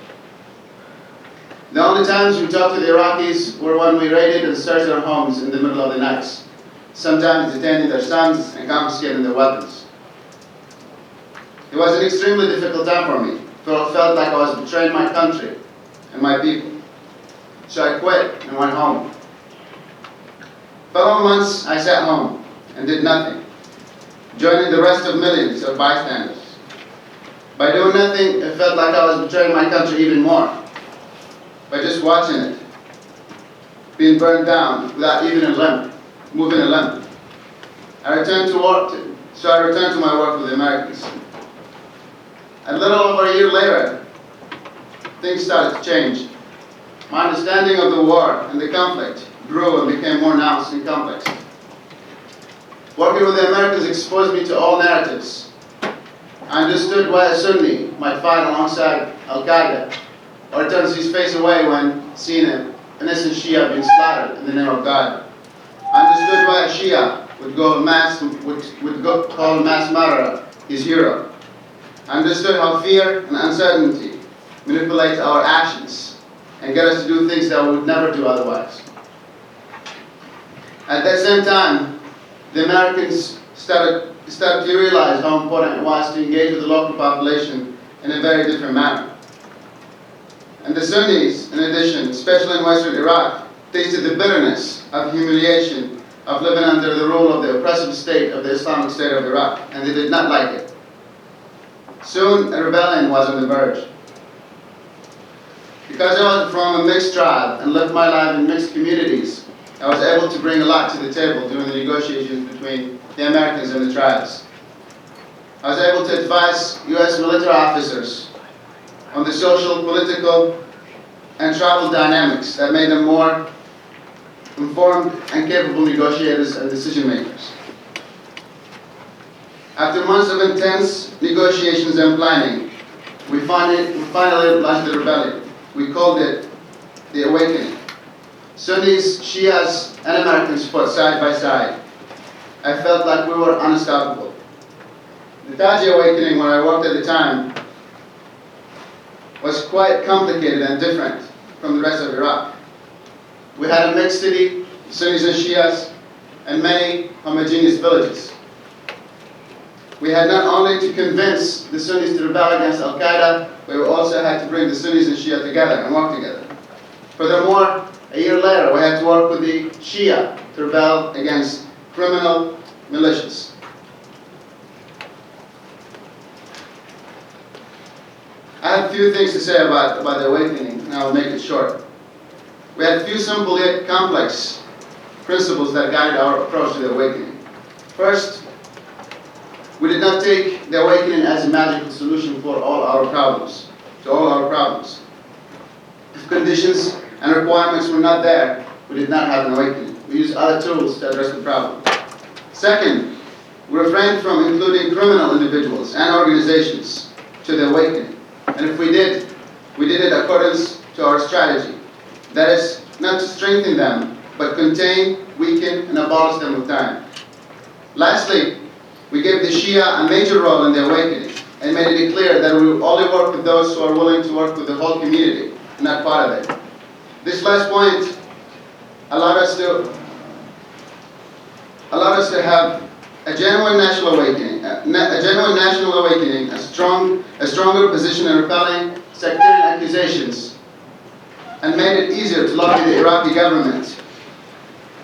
The only times we talked to the Iraqis were when we raided and searched their homes in the middle of the night, sometimes detaining their sons and confiscating their weapons. It was an extremely difficult time for me. It felt like I was betraying my country and my people. So I quit and went home. For months, I sat home and did nothing, joining the rest of millions of bystanders. By doing nothing, it felt like I was betraying my country even more. By just watching it, being burned down without even a limb, moving a limb. I returned to my work with the Americans. A little over a year later, things started to change. My understanding of the war and the conflict grew and became more nuanced and complex. Working with the Americans exposed me to all narratives. I understood why a Sunni might fight alongside Al-Qaeda or turns his face away when seeing an innocent Shia being slaughtered in the name of God. I understood why a Shia would call a mass murderer his hero. I understood how fear and uncertainty manipulate our actions and get us to do things that we would never do otherwise. At that same time, the Americans started to realize how important it was to engage with the local population in a very different manner. And the Sunnis, in addition, especially in western Iraq, tasted the bitterness of humiliation of living under the rule of the oppressive state of the Islamic State of Iraq, and they did not like it. Soon, a rebellion was on the verge. Because I was from a mixed tribe and lived my life in mixed communities, I was able to bring a lot to the table during the negotiations between the Americans and the tribes. I was able to advise U.S. military officers on the social, political, and tribal dynamics that made them more informed and capable negotiators and decision makers. After months of intense negotiations and planning, we finally launched the rebellion. We called it the Awakening. Sunnis, Shias, and Americans fought side by side. I felt like we were unstoppable. The Taji Awakening, where I worked at the time, was quite complicated and different from the rest of Iraq. We had a mixed city, Sunnis and Shias, and many homogeneous villages. We had not only to convince the Sunnis to rebel against Al-Qaeda, but we also had to bring the Sunnis and Shia together and work together. Furthermore, a year later, we had to work with the Shia to rebel against criminal militias. I have a few things to say about the Awakening, and I will make it short. We had a few simple yet complex principles that guided our approach to the Awakening. First, we did not take the Awakening as a magical solution for all our problems, If conditions and requirements were not there, we did not have an Awakening. We used other tools to address the problem. Second, we refrained from including criminal individuals and organizations to the Awakening. And if we did it according to our strategy. That is, not to strengthen them, but contain, weaken, and abolish them with time. Lastly, we gave the Shia a major role in the Awakening and made it clear that we will only work with those who are willing to work with the whole community, not part of it. This last point allowed us to have a genuine national awakening, a stronger position in repelling sectarian accusations, and made it easier to lobby the Iraqi government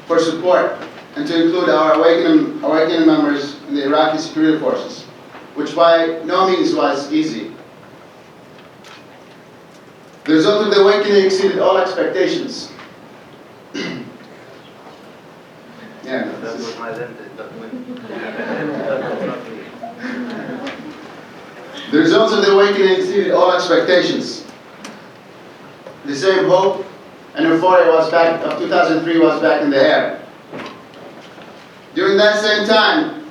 for support and to include our awakening members in the Iraqi security forces, which by no means was easy. The result of the Awakening exceeded all expectations. The results of the Awakening exceeded all expectations. The same hope and euphoria of 2003 was back in the air. During that same time,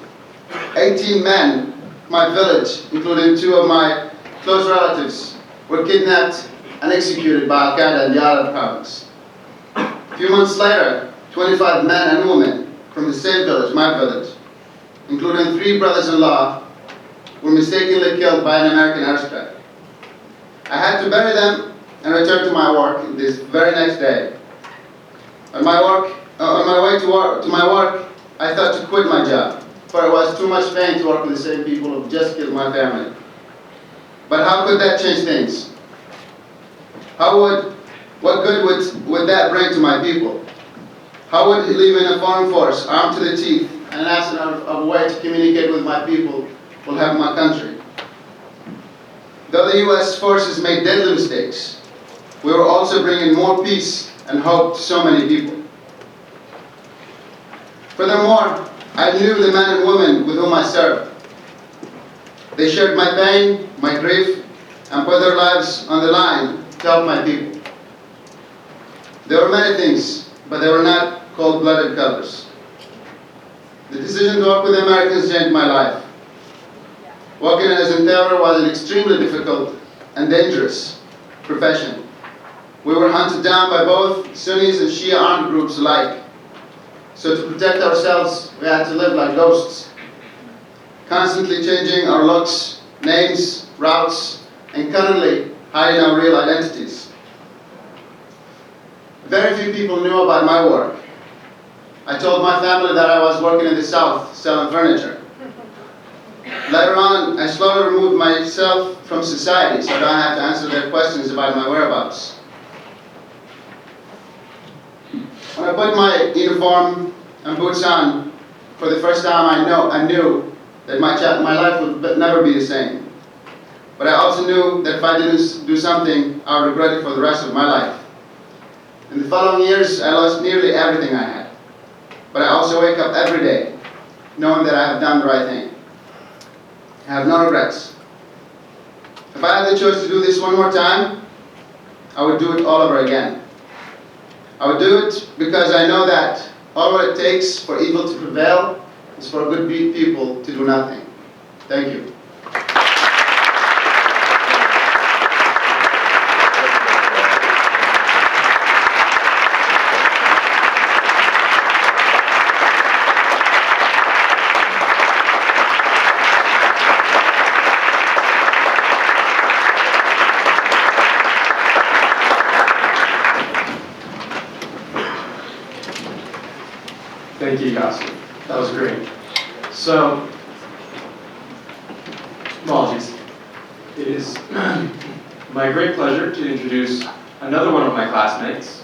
18 men from my village, including 2 of my close relatives, were kidnapped and executed by Al-Qaeda in the Yale province. A few months later, 25 men and women from the same village, my village, including 3 brothers-in-law, were mistakenly killed by an American airstrike. I had to bury them and return to my work this very next day. On my way to my work, I thought to quit my job, for it was too much pain to work with the same people who just killed my family. But how could that change things? What good would that bring to my people? How would leaving a foreign force armed to the teeth and an absence of a way to communicate with my people will help my country? the US forces made deadly mistakes, we were also bringing more peace and hope to so many people. Furthermore, I knew the men and women with whom I served. They shared my pain, my grief, and put their lives on the line to help my people. There were many things, but they were not cold-blooded colors. The decision to work with the Americans changed my life. Working as an terror was an extremely difficult and dangerous profession. We were hunted down by both Sunnis and Shia armed groups alike. So to protect ourselves, we had to live like ghosts, constantly changing our looks, names, routes, and currently hiding our real identities. Very few people knew about my work. I told my family that I was working in the South selling furniture. Later on, I slowly removed myself from society so I don't have to answer their questions about my whereabouts. When I put my uniform and boots on, for the first time I knew that my life would never be the same. But I also knew that if I didn't do something, I would regret it for the rest of my life. In the following years, I lost nearly everything I had. But I also wake up every day knowing that I have done the right thing. I have no regrets. If I had the choice to do this one more time, I would do it all over again. I would do it because I know that all it takes for evil to prevail is for good people to do nothing. Thank you. Thank you, Yasir. That was great. So, apologies. It is my great pleasure to introduce another one of my classmates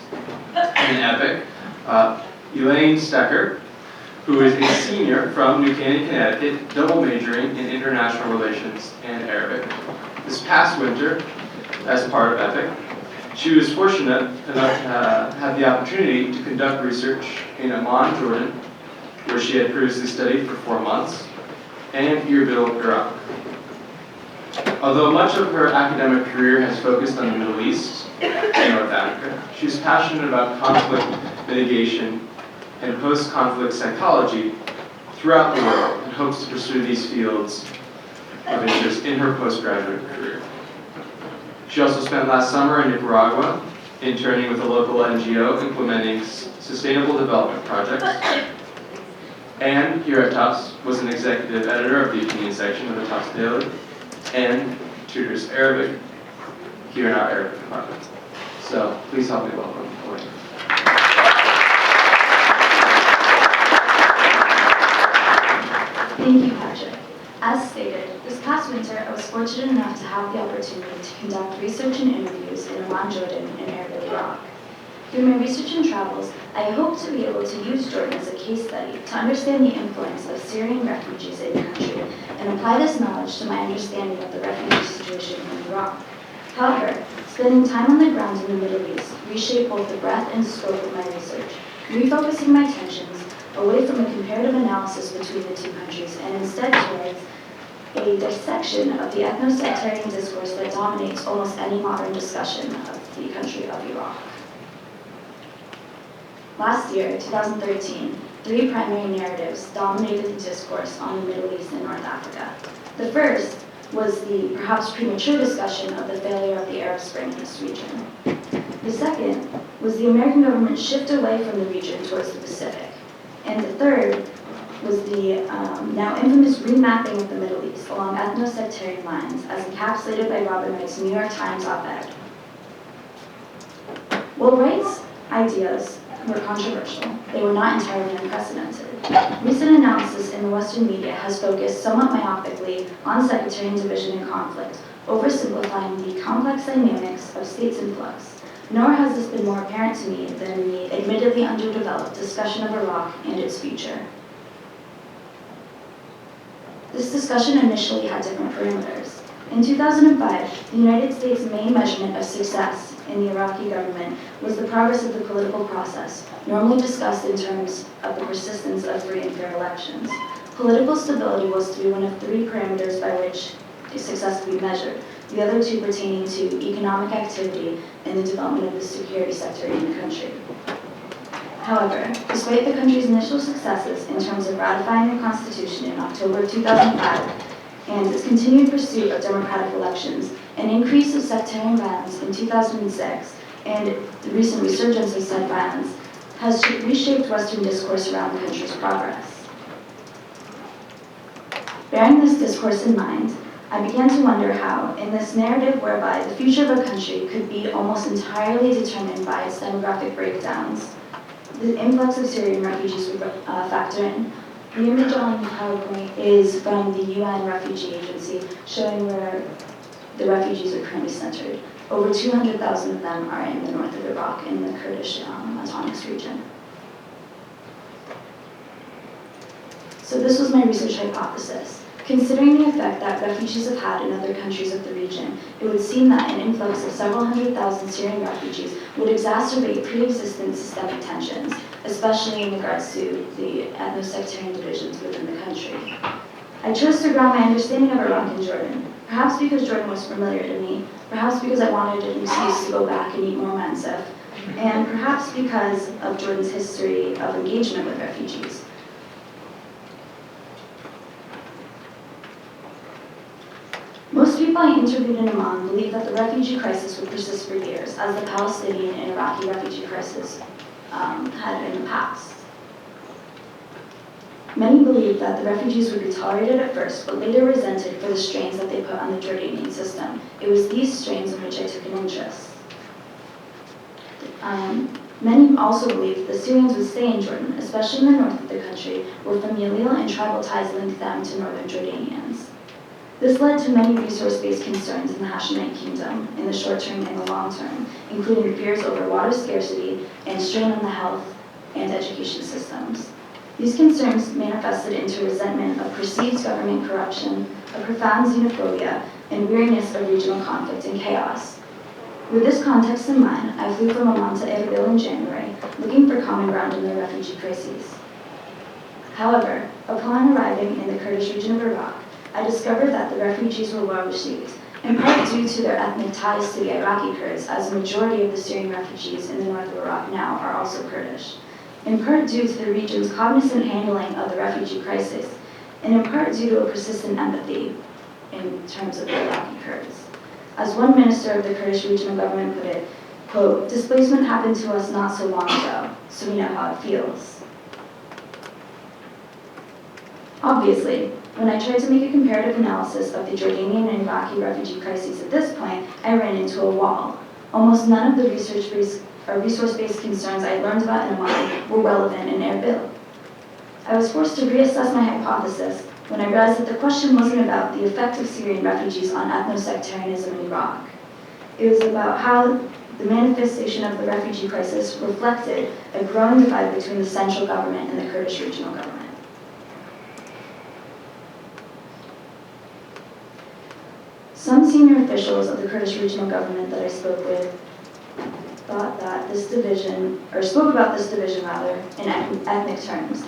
in EPIIC, Elayne Stecker, who is a senior from New Canaan, Connecticut, double majoring in international relations and Arabic. This past winter, as part of EPIIC, she was fortunate enough to have the opportunity to conduct research in Amman, Jordan, where she had previously studied for 4 months, and Erbil, Iraq. Although much of her academic career has focused on the Middle East and North Africa, she's passionate about conflict mitigation and post-conflict psychology throughout the world and hopes to pursue these fields of interest in her postgraduate career. She also spent last summer in Nicaragua, interning with a local NGO implementing sustainable development projects, and here at Tufts was an executive editor of the opinion section of the Tufts Daily, and tutors Arabic here in our Arabic department. So please help me welcome Elayne. Thank you, Patrick. As stated, this past winter I was fortunate enough to have the opportunity to conduct research and interviews in Amman, Jordan, and Erbil, Iraq. Through my research and travels, I hope to be able to use Jordan as a case study to understand the influence of Syrian refugees in the country and apply this knowledge to my understanding of the refugee situation in Iraq. However, spending time on the ground in the Middle East reshaped both the breadth and scope of my research, refocusing my attentions away from a comparative analysis between the two countries and instead towards a dissection of the ethno-sectarian discourse that dominates almost any modern discussion of the country of Iraq. Last year, 2013, 3 primary narratives dominated the discourse on the Middle East and North Africa. The first was the perhaps premature discussion of the failure of the Arab Spring in this region. The second was the American government's shift away from the region towards the Pacific. And the third was the now infamous remapping of the Middle East along ethno-sectarian lines as encapsulated by Robin Wright's New York Times op-ed. While Wright's ideas were controversial, they were not entirely unprecedented. Recent analysis in the Western media has focused somewhat myopically on sectarian division and conflict, oversimplifying the complex dynamics of states in flux. Nor has this been more apparent to me than the admittedly underdeveloped discussion of Iraq and its future. This discussion initially had different parameters. In 2005, the United States' main measurement of success in the Iraqi government was the progress of the political process, normally discussed in terms of the persistence of free and fair elections. Political stability was to be one of three parameters by which success could be measured, the other two pertaining to economic activity and the development of the security sector in the country. However, despite the country's initial successes in terms of ratifying the Constitution in October 2005 and its continued pursuit of democratic elections, an increase of sectarian violence in 2006 and the recent resurgence of said violence has reshaped Western discourse around the country's progress. Bearing this discourse in mind, I began to wonder how, in this narrative whereby the future of a country could be almost entirely determined by its demographic breakdowns, the influx of Syrian refugees would factor in. The image on PowerPoint is from the UN Refugee Agency, showing where the refugees are currently centered. Over 200,000 of them are in the north of Iraq, in the Kurdish autonomous region. So this was my research hypothesis. Considering the effect that refugees have had in other countries of the region, it would seem that an influx of several 100,000 Syrian refugees would exacerbate pre-existing systemic tensions, especially in regards to the ethno-sectarian divisions within the country. I chose to ground my understanding of Iraq in Jordan, perhaps because Jordan was familiar to me, perhaps because I wanted an excuse to go back and eat more mansef, and perhaps because of Jordan's history of engagement with refugees. Most people I interviewed in Amman believe that the refugee crisis would persist for years, as the Palestinian and Iraqi refugee crisis had in the past. Many believed that the refugees would be tolerated at first, but later resented for the strains that they put on the Jordanian system. It was these strains in which I took an interest. Many also believed the Syrians would stay in Jordan, especially in the north of the country, where familial and tribal ties linked them to northern Jordanians. This led to many resource-based concerns in the Hashemite kingdom in the short term and the long term, including fears over water scarcity and strain on the health and education systems. These concerns manifested into resentment of perceived government corruption, a profound xenophobia, and weariness of regional conflict and chaos. With this context in mind, I flew from Amman to Erbil in January, looking for common ground in the refugee crises. However, upon arriving in the Kurdish region of Iraq, I discovered that the refugees were well received, in part due to their ethnic ties to the Iraqi Kurds, as the majority of the Syrian refugees in the north of Iraq now are also Kurdish, in part due to the region's cognizant handling of the refugee crisis, and in part due to a persistent empathy in terms of the Iraqi Kurds. As one minister of the Kurdish regional government put it, quote, "Displacement happened to us not so long ago, so we know how it feels." Obviously, when I tried to make a comparative analysis of the Jordanian and Iraqi refugee crises at this point, I ran into a wall. Almost none of the resource-based concerns I learned about in Amman were relevant in Erbil. I was forced to reassess my hypothesis when I realized that the question wasn't about the effect of Syrian refugees on ethno-sectarianism in Iraq. It was about how the manifestation of the refugee crisis reflected a growing divide between the central government and the Kurdish regional government. Some senior officials of the Kurdish regional government that I spoke with thought that this division, or spoke about this division rather, in ethnic terms.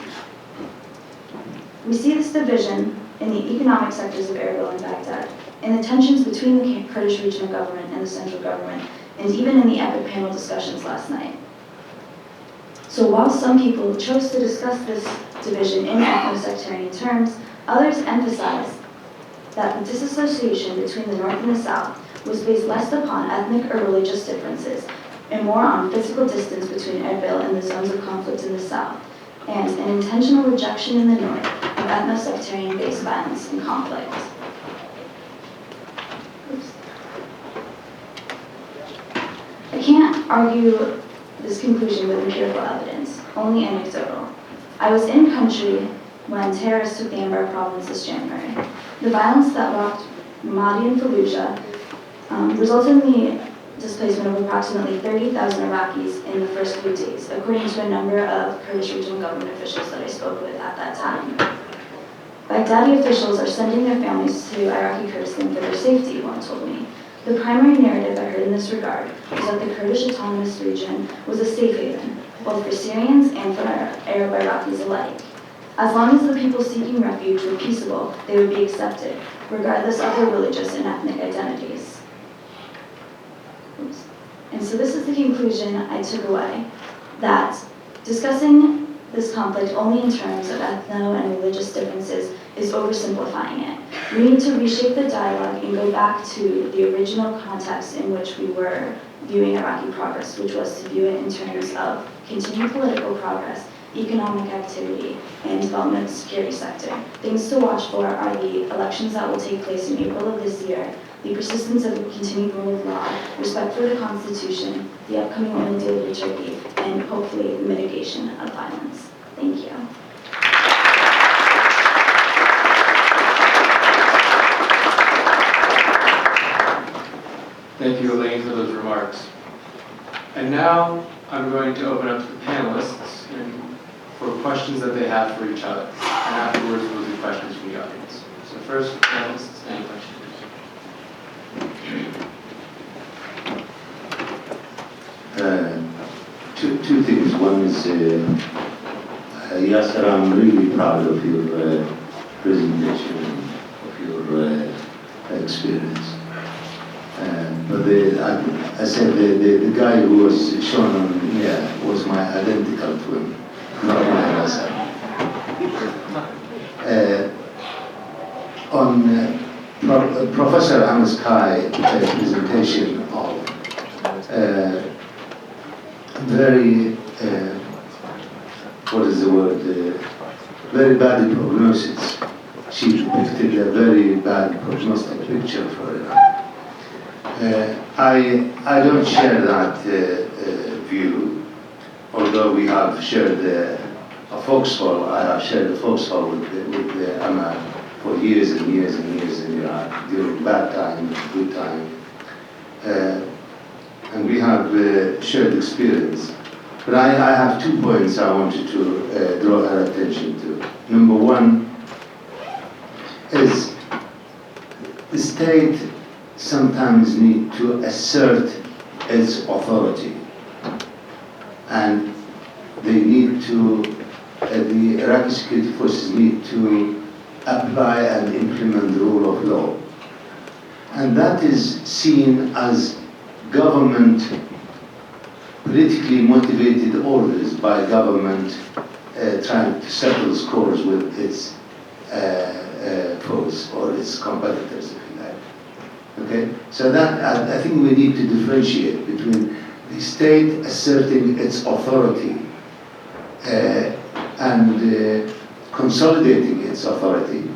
We see this division in the economic sectors of Erbil and Baghdad, in the tensions between the Kurdish regional government and the central government, and even in the EPIIC panel discussions last night. So while some people chose to discuss this division in ethno-sectarian terms, others emphasized that the disassociation between the North and the South was based less upon ethnic or religious differences and more on physical distance between Erbil and the zones of conflict in the South, and an intentional rejection in the North of ethno-sectarian-based violence and conflict. I can't argue this conclusion with empirical evidence, only anecdotal. I was in country when terrorists took the Anbar province this January. The violence that rocked Ramadi and Fallujah resulted in the displacement of approximately 30,000 Iraqis in the first few days, according to a number of Kurdish regional government officials that I spoke with at that time. Baghdadi officials are sending their families to Iraqi Kurdistan for their safety, one told me. The primary narrative I heard in this regard was that the Kurdish autonomous region was a safe haven, both for Syrians and for Arab Iraqis alike. As long as the people seeking refuge were peaceable, they would be accepted, regardless of their religious and ethnic identities. Oops. And so this is the conclusion I took away, that discussing this conflict only in terms of ethno and religious differences is oversimplifying it. We need to reshape the dialogue and go back to the original context in which we were viewing Iraqi progress, which was to view it in terms of continued political progress, economic activity, and development of the security sector. Things to watch for are the elections that will take place in April of this year, the persistence of the continued rule of law, respect for the Constitution, the upcoming oil deal with Turkey, and hopefully the mitigation of violence. Thank you. Thank you, Elayne, for those remarks. And now I'm going to open up to the panelists for questions that they have for each other. And afterwards, we'll do questions from the audience. So first, panelists, any questions? Two things. One is, Yasir, I'm really proud of your presentation, of your experience. But I said the guy who was shown on here was my identical twin, not my Yasir. On Professor Ahmed's presentation of very, what is the word, very bad prognosis. She depicted a very bad prognostic picture for Iran. I don't share that view, although we have shared a foxhole. I have shared a foxhole with Ahmed for years and years and years in Iraq, during bad time, good time. And we have shared experience. But I have 2 points I wanted to draw our attention to. Number one is the state sometimes need to assert its authority. And they need to, the Iraqi security forces need to apply and implement the rule of law. And that is seen as government, politically motivated orders by government trying to settle scores with its foes or its competitors, if you like. Okay? So that, I think we need to differentiate between the state asserting its authority and consolidating its authority,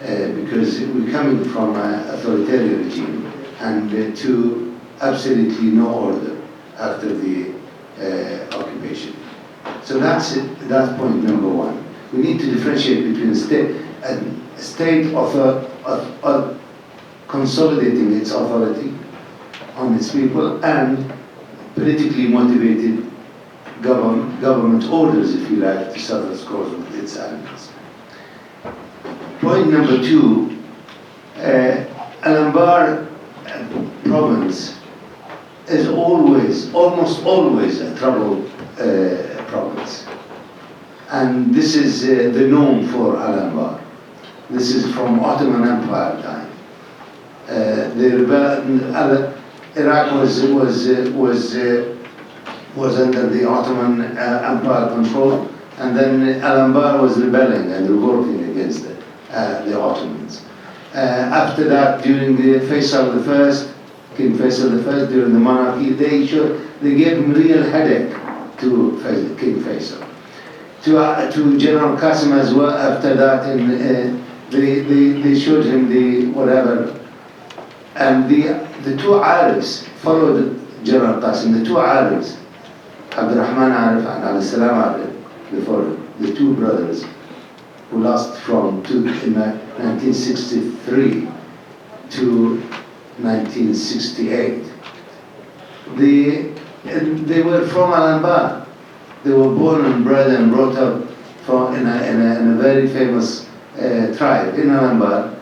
because we're coming from an authoritarian regime, and to absolutely no order after the occupation. So that's point number one. We need to differentiate between state consolidating its authority on its people and politically motivated government orders, if you like, to settle scores with its enemies. Point number two, Al-Anbar province is almost always a troubled province. And this is the norm for Al-Anbar. This is from Ottoman Empire time. Iraq was under the Ottoman Empire control, and then Al-Anbar was rebelling and revolting against the Ottomans. After that, during the King Faisal I, during the monarchy, they gave him real headache to King Faisal. To General Qasim as well. After that, they showed him the whatever, and the two Arabs followed General Qasim. The two Arabs, Abdurrahman Arif and Abdul Salam Arif, before the two brothers, who lost from 1963 to 1968. They were from Al-Anbar. They were born and bred and brought up in a very famous tribe in Al-Anbar,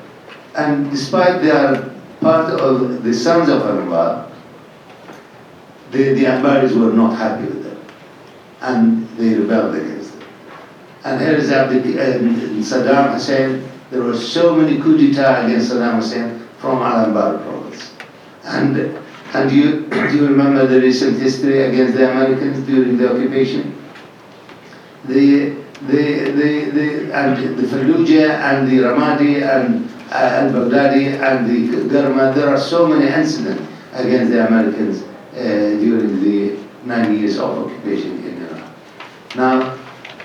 and despite they are part of the sons of Al-Anbar, the Anbaris were not happy with them, and they rebelled against them. And here is Saddam Hussein. There were so many coups d'etat against Saddam Hussein from Al-Anbar province. And do you remember the recent history against the Americans during the occupation? The Fallujah and the Ramadi and al-Baghdadi and the Garma, there are so many incidents against the Americans during the 9 years of occupation in Iraq. Now,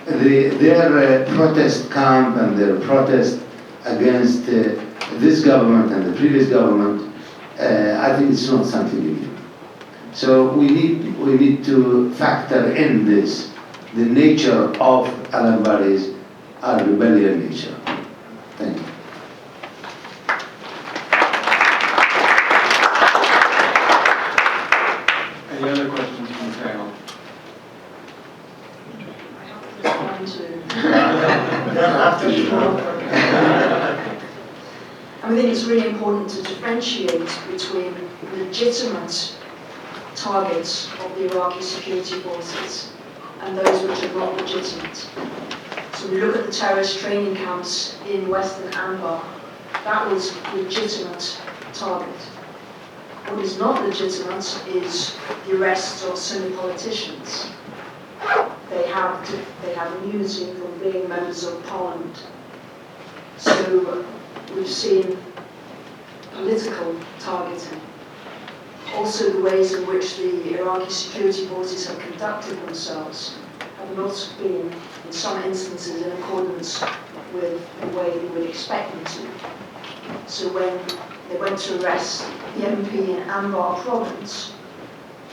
their protest camp and their protest against this government and the previous government, I think it's not something new. So we need to factor in this. The nature of Al-Anbaris are rebellion nature. Thank you. Any other questions from the panel? I think it's really important to differentiate between legitimate targets of the Iraqi security forces and those which are not legitimate. So we look at the terrorist training camps in Western Anbar. That was a legitimate target. What is not legitimate is the arrest of Sunni politicians. They have immunity from being members of parliament. So we've seen political targeting. Also the ways in which the Iraqi security forces have conducted themselves have not been, in some instances, in accordance with the way you would expect them to. So when they went to arrest the MP in Anbar province,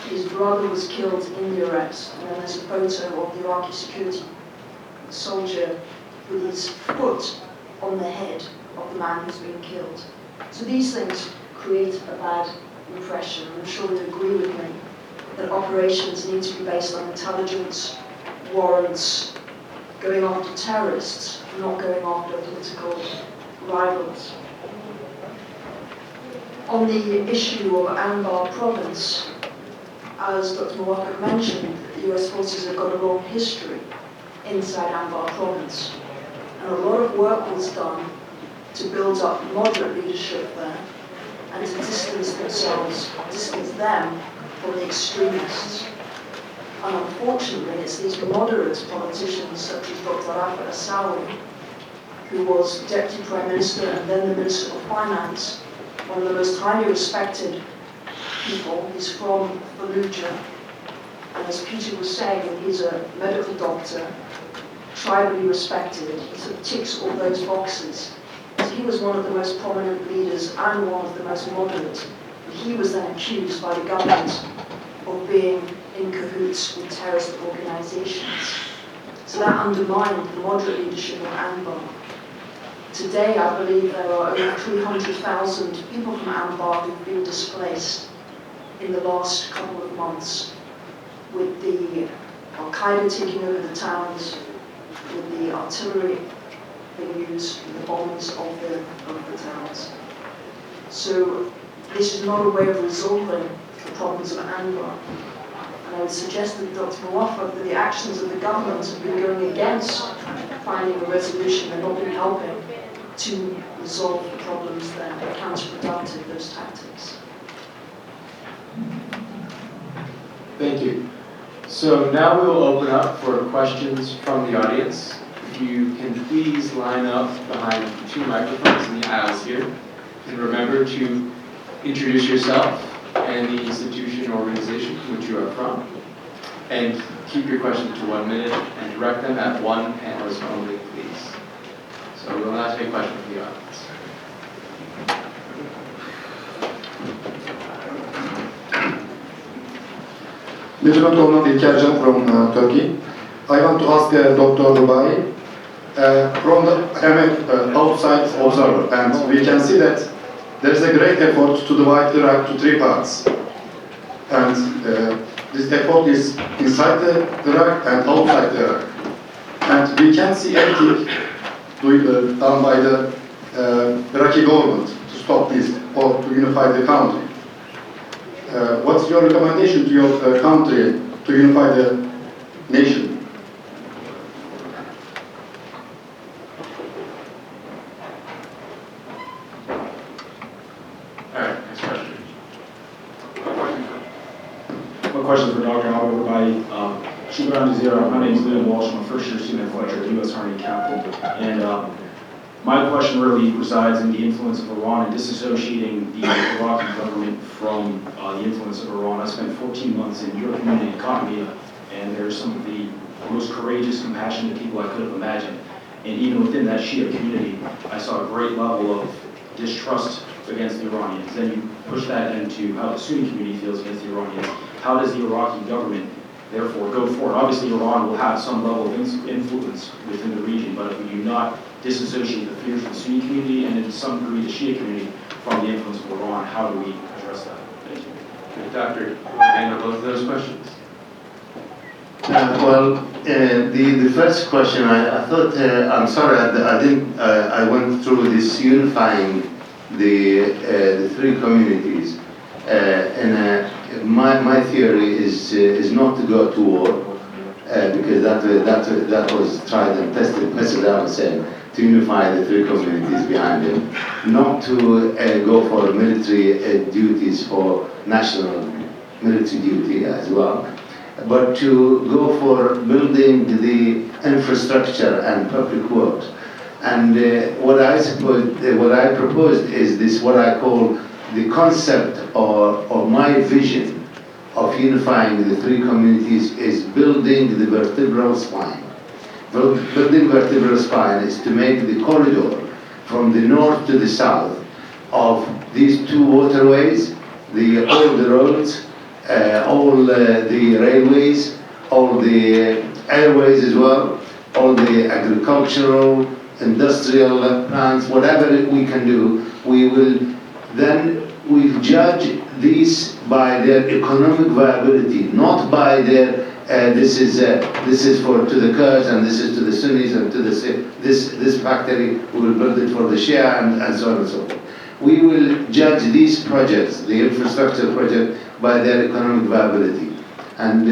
his brother was killed in the arrest, and then there's a photo of the Iraqi security soldier with his foot on the head of the man who's been killed. So these things create a bad impression. I'm sure you'd agree with me that operations need to be based on intelligence, warrants, going after terrorists, not going after political rivals. On the issue of Anbar province, as Dr. Mowaffak mentioned, the US forces have got a long history inside Anbar province. And a lot of work was done to build up moderate leadership there and to distance them from the extremists. And unfortunately, it's these moderate politicians such as Dr. Rafa Asawi, who was Deputy Prime Minister and then the Minister of Finance, one of the most highly respected people. He's from Fallujah, and as Peter was saying, he's a medical doctor, tribally respected. He sort of ticks all those boxes. So he was one of the most prominent leaders and one of the most moderate. And he was then accused by the government of being in cahoots with terrorist organizations. So that undermined the moderate leadership of Anbar. Today, I believe there are over 300,000 people from Anbar who've been displaced in the last couple of months, with the Al-Qaeda taking over the towns, with the artillery being used, with the bombs of the towns. So this is not a way of resolving the problems of Anbar. And I would suggest that Dr. Mowaffak, that the actions of the government have been going against finding a resolution and not been helping to resolve the problems there. They're counterproductive, those tactics. Thank you. So now we will open up for questions from the audience. If you can please line up behind the two microphones in the aisles here. And remember to introduce yourself and the institution or organization from which you are from. And keep your questions to 1 minute and direct them at one panelist only, please. So we will now take a question from the audience. Lieutenant Colonel İlkercan from Turkey. I want to ask Dr. Rubaie, I'm an outside observer, and we can see that there is a great effort to divide Iraq to three parts. And this effort is inside Iraq and outside Iraq. And we can see everything done by the Iraqi government to stop this or to unify the country. What's your recommendation to your country to unify the nation? All right, next question. One question for Dr. Rubaie. Shukran Jazeera. My name is Liam Walsh. I'm a first-year student lecturer at U.S. Harling Capital. And my question really resides in the influence of Iran and disassociating the Iraqi government from the influence of Iran. I spent 14 months in your community in Qatmiyah, and there's some of the most courageous, compassionate people I could have imagined. And even within that Shia community, I saw a great level of distrust against the Iranians. Then you push that into how the Sunni community feels against the Iranians. How does the Iraqi government therefore go forward? Obviously, Iran will have some level of influence within the region, but if we do not disassociate the fears of the Sunni community and in some degree the Shia community from the influence of Iran, how do we address that? Thank you. Okay, Doctor, you want to handle both of those questions? The first question, I thought, I'm sorry, I didn't, I went through this unifying the three communities. My theory is not to go to war, because that was tried and tested by Saddam Hussein, to unify the three communities behind him, not to go for military duties for national military duty as well, but to go for building the infrastructure and public works. And what I proposed is this, what I call the concept or my vision of unifying the three communities is building the vertebral spine. Building vertebral spine is to make the corridor from the north to the south of these two waterways, all the roads, all the railways, all the airways as well, all the agricultural, industrial plants, whatever we can do, we'll judge these by their economic viability, not by their this is for to the Kurds and this is to the Sunnis and to this factory we will build it for the Shia and so on and so forth. We will judge these projects, the infrastructure project, by their economic viability, and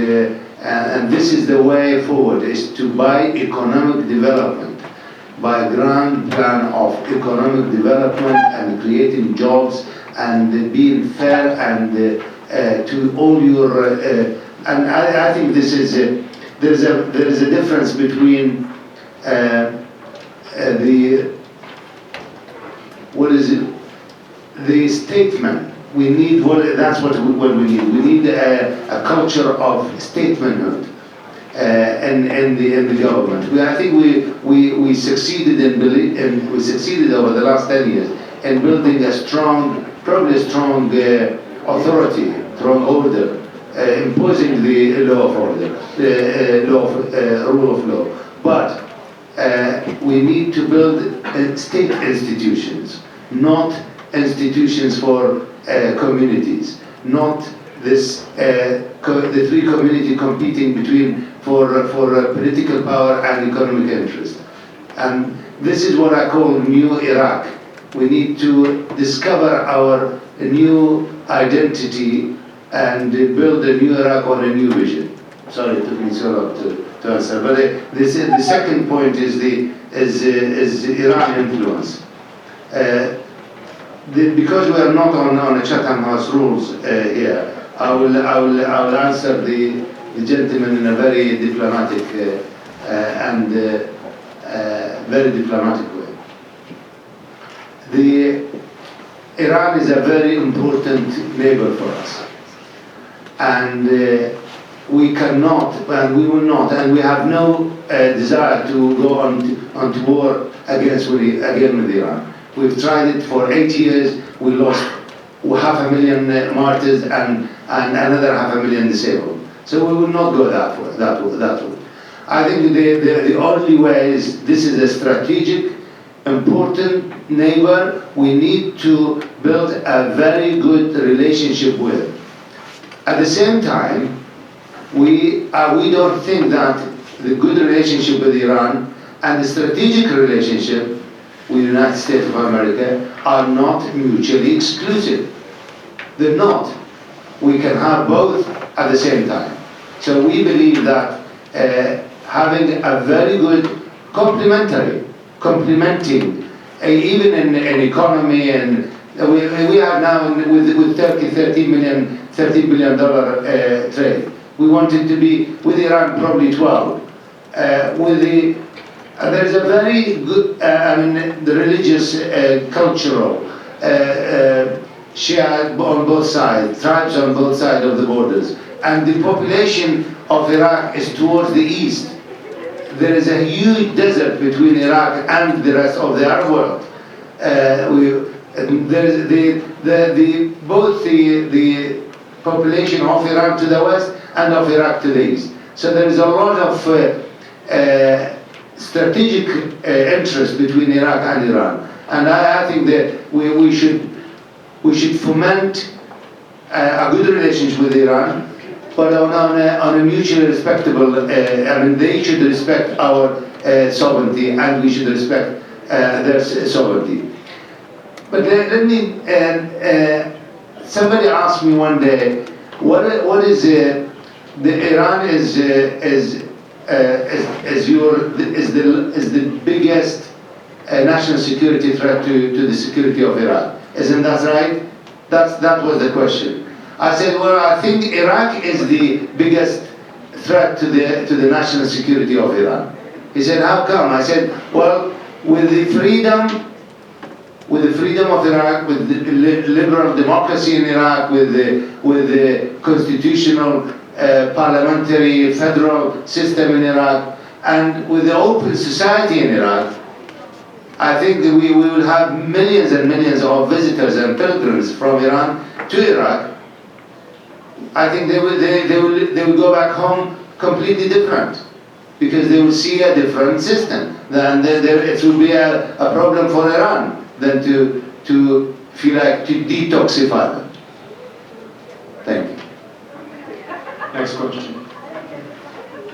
this is the way forward: is to buy economic development, by a grand plan of economic development and creating jobs and being fair and to all your and I think this is there is a difference between the statement. We need that's what we need. We need a culture of statementhood in the government. I think we succeeded we succeeded over the last 10 years in building a strong, probably a strong authority, strong order, imposing the law of order, rule of law. But we need to build state institutions, not institutions for communities, not this the three communities competing between for political power and economic interest. And this is what I call new Iraq. We need to discover our new identity and build a new Iraq on a new vision. Sorry, it took me so long to answer. But the second point is Iran influence. Because we are not on a Chatham House rules here, I will answer the gentleman in a very diplomatic very diplomatic way. Iran is a very important neighbor for us, and we cannot, and we will not, and we have no desire to go on to war again with Iran. We've tried it for 8 years. We lost 500,000 martyrs and another 500,000 disabled. So we will not go that way. I think the only way is, this is a strategic, important neighbor we need to build a very good relationship with. At the same time, we don't think that the good relationship with Iran and the strategic relationship with the United States of America are not mutually exclusive. They're not. We can have both at the same time. So we believe that having a very good complementing, even in economy, and we have now with Turkey $13 billion trade. We want it to be with Iran probably 12. There's a very good, the religious, cultural, Shia on both sides, tribes on both sides of the borders, and the population of Iraq is towards the east. There is a huge desert between Iraq and the rest of the Arab world. Both the population of Iran to the west and of Iraq to the east. So there is a lot of strategic interest between Iraq and Iran, and I think that we should foment a good relationship with Iran, but on a mutually respectable. They should respect our sovereignty, and we should respect their sovereignty. But let me. Somebody asked me one day, what is the Iran is the biggest national security threat to the security of Iraq. Isn't that right? That was the question. I said, well, I think Iraq is the biggest threat to the national security of Iran. He said, how come? I said, well, with the freedom of Iraq, with the liberal democracy in Iraq, with the constitutional parliamentary federal system in Iraq, and with the open society in Iraq, I think that we will have millions and millions of visitors and pilgrims from Iran to Iraq. I think they will go back home completely different, because they will see a different system. Then it will be a problem for Iran than to feel like to detoxify them. Thank you. Next question.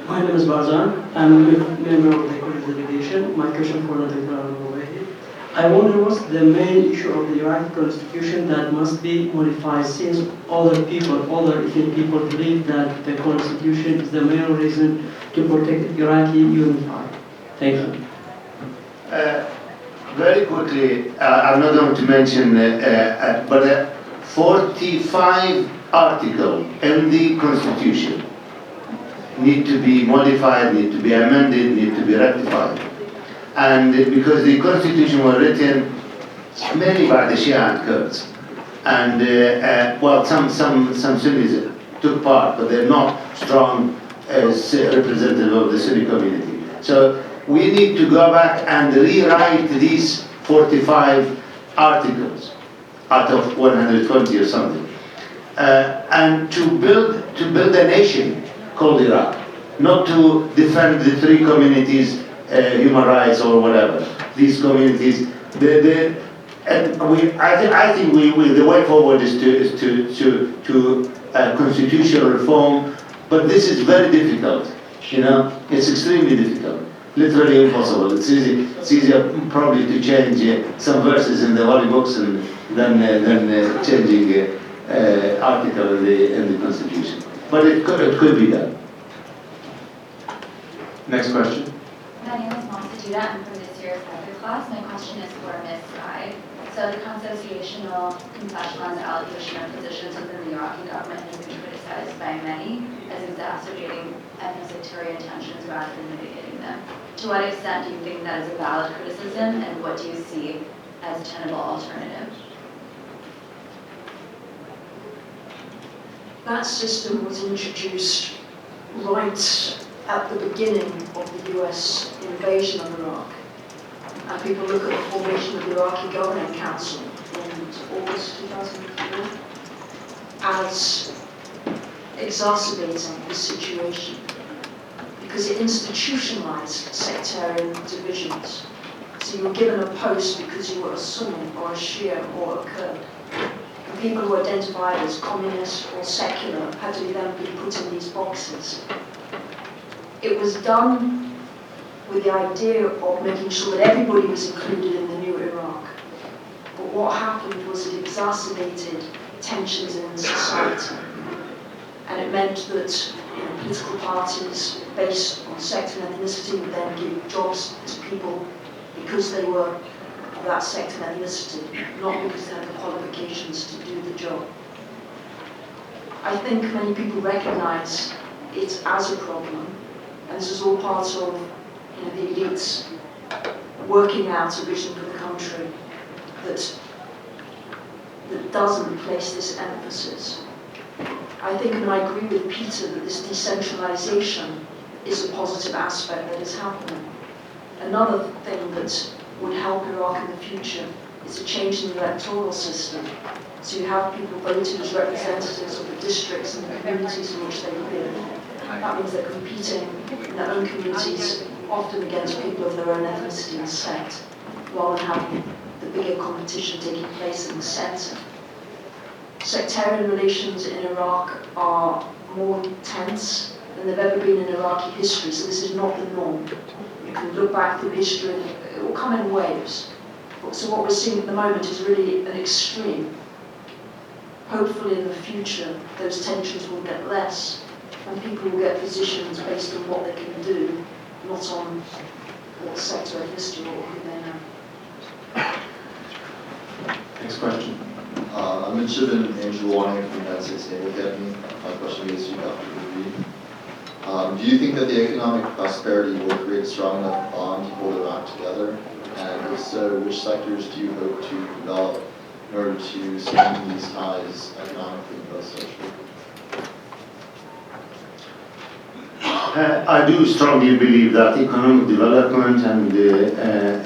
My name is Barzan. I'm a member of the Kurdish delegation. My question for Dr. Rubaie. I wonder what's the main issue of the Iraqi constitution that must be modified, since other ethnic people believe that the constitution is the main reason to protect Iraqi unity. Thank you. Very quickly, I'm not going to mention, but 45 articles in the Constitution need to be modified, need to be amended, need to be rectified. And because the Constitution was written mainly by the Shia and Kurds, and well, some Sunnis took part, but they're not strong as representative of the Sunni community. So we need to go back and rewrite these 45 articles out of 120 or something, and to build a nation called Iraq, not to defend the three communities, human rights or whatever. These communities, I think the way forward is to constitutional reform, but this is very difficult. It's extremely difficult. Literally impossible. It's easier probably to change some verses in the holy books than changing article in the Constitution. But it could be done. Next question. My name is Monsaduda. I'm from this year's Harvard class. My question is for Ms. Guy. So the constitutional confession on the allocation of positions within the Iraqi government has been criticized by many as exacerbating ethnic-sectarian tensions rather than mitigating them. To what extent do you think that is a valid criticism, and what do you see as a tenable alternative? That system was introduced right at the beginning of the US invasion of Iraq. And people look at the formation of the Iraqi Governing Council in August 2004 as exacerbating the situation, because it institutionalized sectarian divisions. So you were given a post because you were a Sunni or a Shia or a Kurd. And people who identified as communist or secular had to then be put in these boxes. It was done with the idea of making sure that everybody was included in the new Iraq. But what happened was it exacerbated tensions in society. And it meant that political parties based on sect and ethnicity would then give jobs to people because they were of that sect and ethnicity, not because they had the qualifications to do the job. I think many people recognise it as a problem, and this is all part of the elites working out a vision for the country that doesn't place this emphasis. I think, and I agree with Peter, that this decentralization is a positive aspect that is happening. Another thing that would help Iraq in the future is a change in the electoral system. So you have people voting as representatives of the districts and the communities in which they live. That means they're competing in their own communities, often against people of their own ethnicity and sect, rather than having the bigger competition taking place in the centre. Sectarian relations in Iraq are more tense than they've ever been in Iraqi history, so this is not the norm. You can look back through history and it will come in waves. So what we're seeing at the moment is really an extreme. Hopefully in the future, those tensions will get less and people will get positions based on what they can do, not on what sector of history or who they know. Next question. I'm interested in Angel Warning from the United States Naval Academy. My question is to Dr. Rubaie. Do you think that the economic prosperity will create a strong enough bond to hold Iraq together? And if so, which sectors do you hope to develop in order to strengthen these ties economically and both socially? I do strongly believe that economic development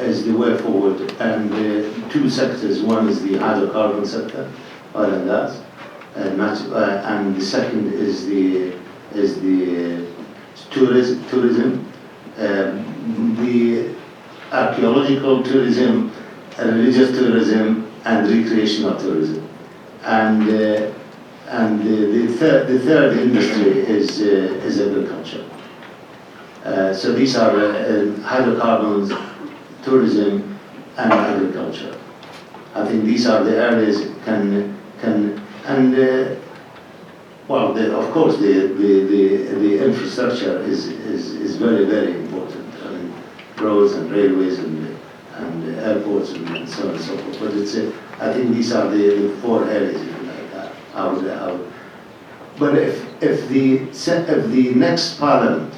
is the way forward, and two sectors. One is the hydrocarbon sector, oil and gas, and the second is the tourism, the archaeological tourism, religious tourism, and recreational tourism, and the third industry is agriculture. So these are hydrocarbons, tourism, and agriculture. I think these are the areas of course the infrastructure is very, very important. I mean, roads and railways and airports and so on and so forth. But I think these are the four areas, if you like that. But if the next parliament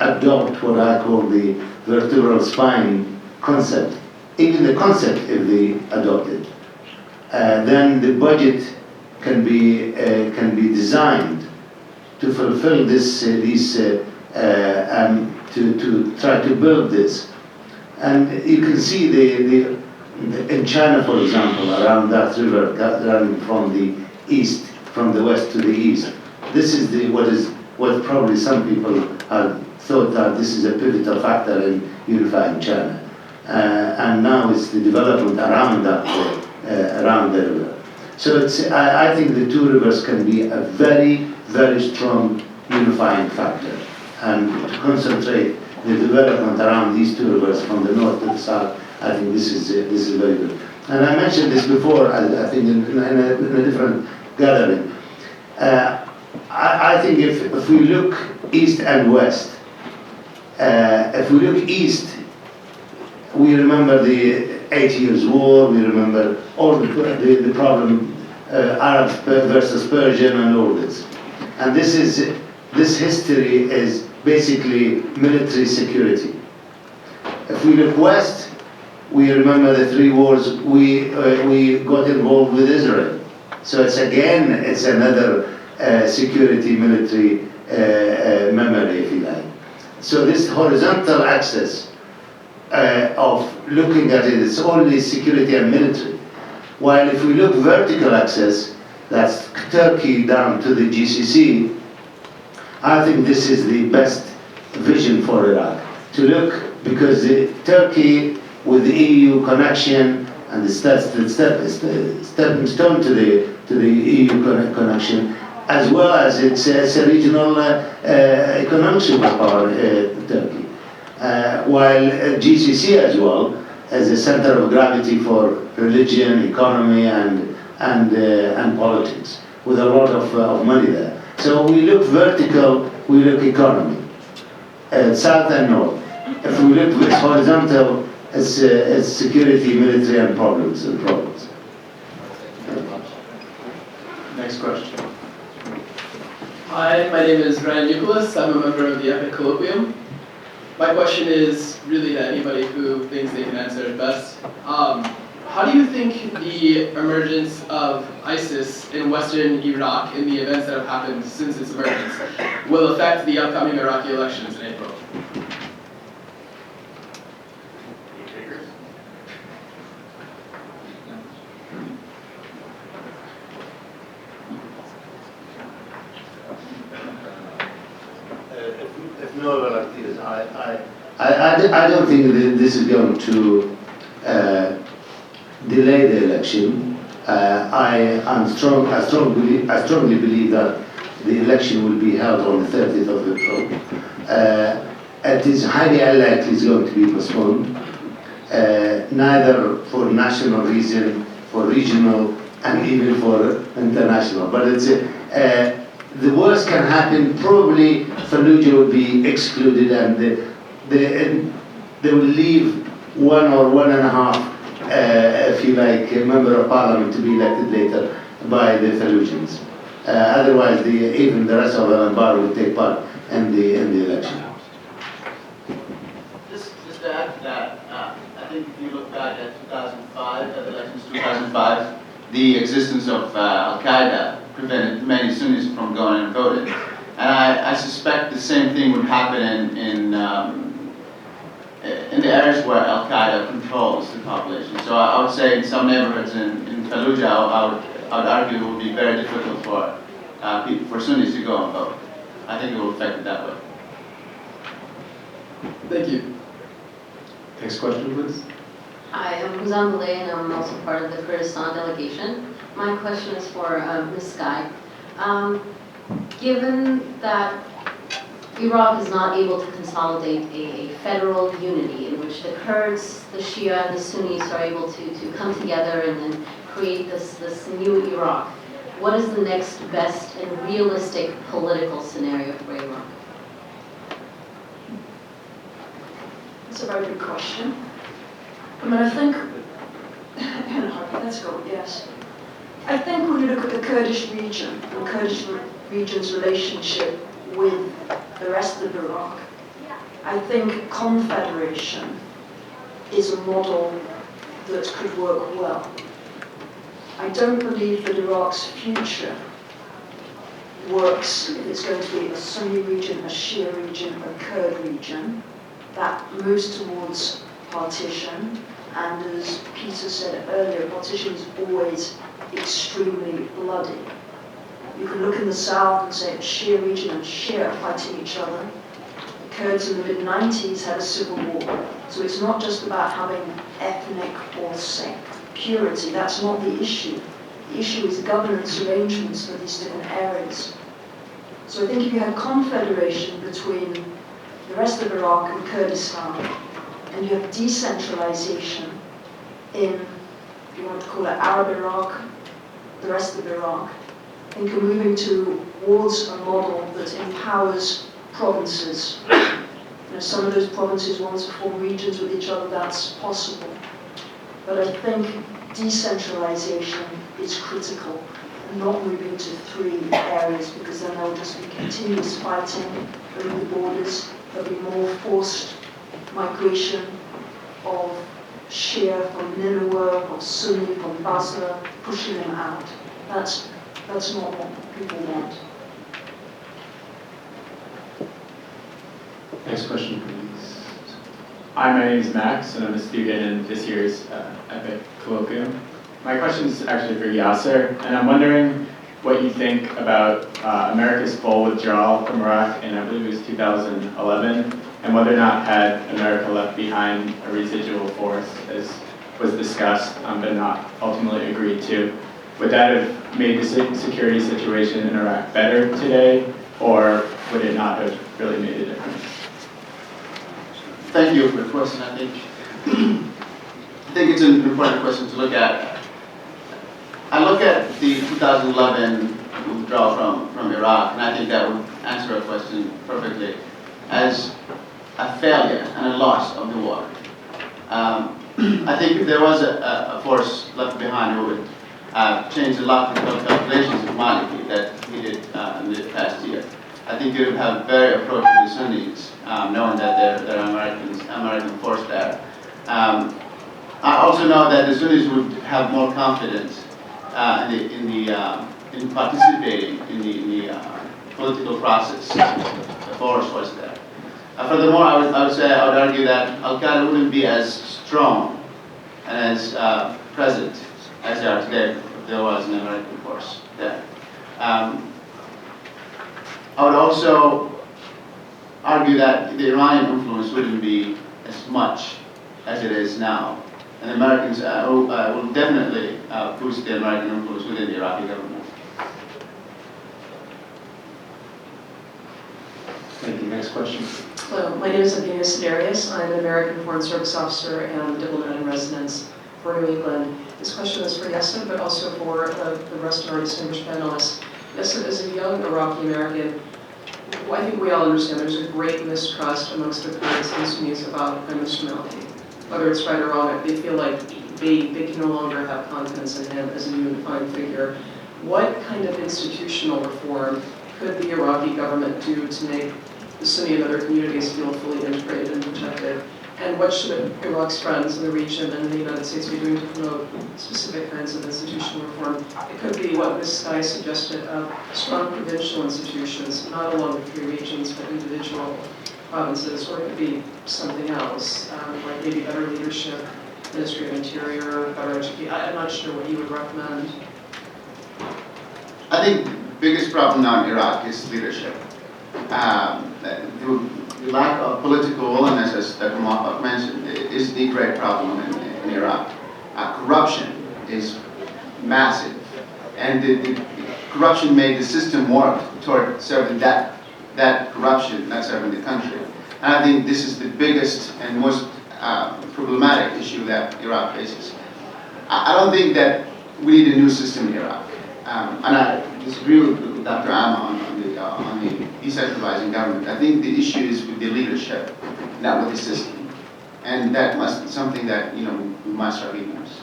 adopt what I call the vertebral spine concept, even the concept if they adopt it, then the budget can be designed to fulfill and to try to build this. And you can see in China, for example, around that river running from the east, from the west to the east. This is what probably some people have thought that this is a pivotal factor in unifying China. And now it's the development around around the river. So I think the two rivers can be a very, very strong unifying factor. And to concentrate the development around these two rivers from the north to the south, I think this is very good. And I mentioned this before, I think in a different gathering. I think if we look east and west, if we look east, we remember the 8 Years' War, we remember all the problem, Arabs versus Persian and all this. And this history is basically military security. If we look west, we remember the 3 wars we got involved with Israel. So it's another security military memory, if you like. So this horizontal axis of looking at it's only security and military. While if we look vertical axis, that's Turkey down to the GCC, I think this is the best vision for Iraq. To look, because Turkey with the EU connection and the stepping stone to the EU connection, as well as it's a regional economic superpower, Turkey. while GCC as well as a center of gravity for religion, economy, and politics, with a lot of money there. So we look vertical, we look economy, south and north. If we look with horizontal, it's security, military, and problems. Next question. Hi, my name is Ryan Nicholas. I'm a member of the EPIIC Colloquium. My question is really to anybody who thinks they can answer it best. How do you think the emergence of ISIS in Western Iraq, in the events that have happened since its emergence, will affect the upcoming Iraqi elections in April? If no volunteers, I don't think that this is going to delay the election. I strongly believe that the election will be held on the 30th of April. It is highly unlikely it's going to be postponed, neither for national reason, for regional, and even for international. But it's the worst can happen. Probably Fallujah will be excluded, and they will leave 1 or 1.5, if you like, a member of parliament to be elected later by the Fallujahs. Otherwise, even the rest of Al-Anbar will take part in the election. Just to add to that, I think if you look back at 2005, at the elections 2005, the existence of Al-Qaeda prevented many Sunnis from going and voting. And I suspect the same thing would happen in the areas where Al-Qaeda controls the population. So I would say in some neighborhoods in Fallujah, I would argue it would be very difficult for Sunnis to go and vote. I think it will affect it that way. Thank you. Next question, please. Hi, I'm Huzan Balay, and I'm also part of the Kurdistan delegation. My question is for Ms. Sky. Given that Iraq is not able to consolidate a federal unity in which the Kurds, the Shia, and the Sunnis are able to come together and then create this new Iraq, what is the next best and realistic political scenario for Iraq? That's a very good question. I mean, I think, let's go, yes. I think when you look at the Kurdish region, and Kurdish region's relationship with the rest of Iraq, I think confederation is a model that could work well. I don't believe that Iraq's future works if it's going to be a Sunni region, a Shia region, a Kurd region that moves towards partition. And as Peter said earlier, partition is always extremely bloody. You can look in the south and say Shia region and Shia are fighting each other. The Kurds in the mid-90s had a civil war. So it's not just about having ethnic or sect purity. That's not the issue. The issue is governance arrangements for these different areas. So I think if you had confederation between the rest of Iraq and Kurdistan, and you have decentralization in, if you want to call it Arab Iraq, the rest of Iraq, I think you're moving towards a model that empowers provinces. You know, some of those provinces want to form regions with each other, that's possible. But I think decentralization is critical, and not moving to 3 areas, because then there will just be continuous fighting over the borders. There'll be more forced migration of Shia from Nineveh, of Sunni from Basra, pushing them out. That's not what people want. Next question, please. Hi, my name is Max, and I'm a student in this year's EPIIC Colloquium. My question is actually for Yasir, and I'm wondering what you think about America's full withdrawal from Iraq in, I believe it was 2011, and whether or not had America left behind a residual force, as was discussed, but not ultimately agreed to. Would that have made the security situation in Iraq better today, or would it not have really made a difference? Thank you for the question. I think it's an important question to look at. I look at the 2011 withdrawal from Iraq, and I think that would answer a question perfectly, as a failure and a loss of the war. I think if there was a force left behind who would change a lot of the calculations of Maliki that he did in the past year, I think it would have very approached the Sunnis, knowing that there are American force there. I also know that the Sunnis would have more confidence in participating in the political process. The force was there. Furthermore, I would argue that Al-Qaeda wouldn't be as strong and as present as they are today if there was an American force there. I would also argue that the Iranian influence wouldn't be as much as it is now. And Americans will definitely boost the American influence within the Iraqi government. Thank you. Next question. Hello, my name is Yasir Abbas. I'm an American Foreign Service officer and diplomat in residence for New England. This question is for Yasir, but also for the rest of our distinguished panelists. Yasir, as a young Iraqi American, I think we all understand there's a great mistrust amongst the Kurds and Sunnis about Prime Minister Maliki. Whether it's right or wrong, they feel like they can no longer have confidence in him as a unifying figure. What kind of institutional reform could the Iraqi government do to make the Sunni and other communities feel fully integrated and protected? And what should Iraq's friends in the region and the United States be doing to promote specific kinds of institutional reform? It could be what Ms. Sky suggested, strong provincial institutions, not along the three regions, but individual provinces, or it could be something else, like maybe better leadership, Ministry of Interior, better education. I'm not sure what you would recommend. I think the biggest problem now in Iraq is leadership. The lack of political willingness, as Dr. Mowaffak mentioned, is the great problem in Iraq. Corruption is massive, and the corruption made the system work toward serving that corruption, not serving the country. And I think this is the biggest and most problematic issue that Iraq faces. I don't think that we need a new system in Iraq. And I disagree with Dr. Hamon on the decentralizing government. I think the issue is with the leadership, not with the system. And that must be something that we must recognize.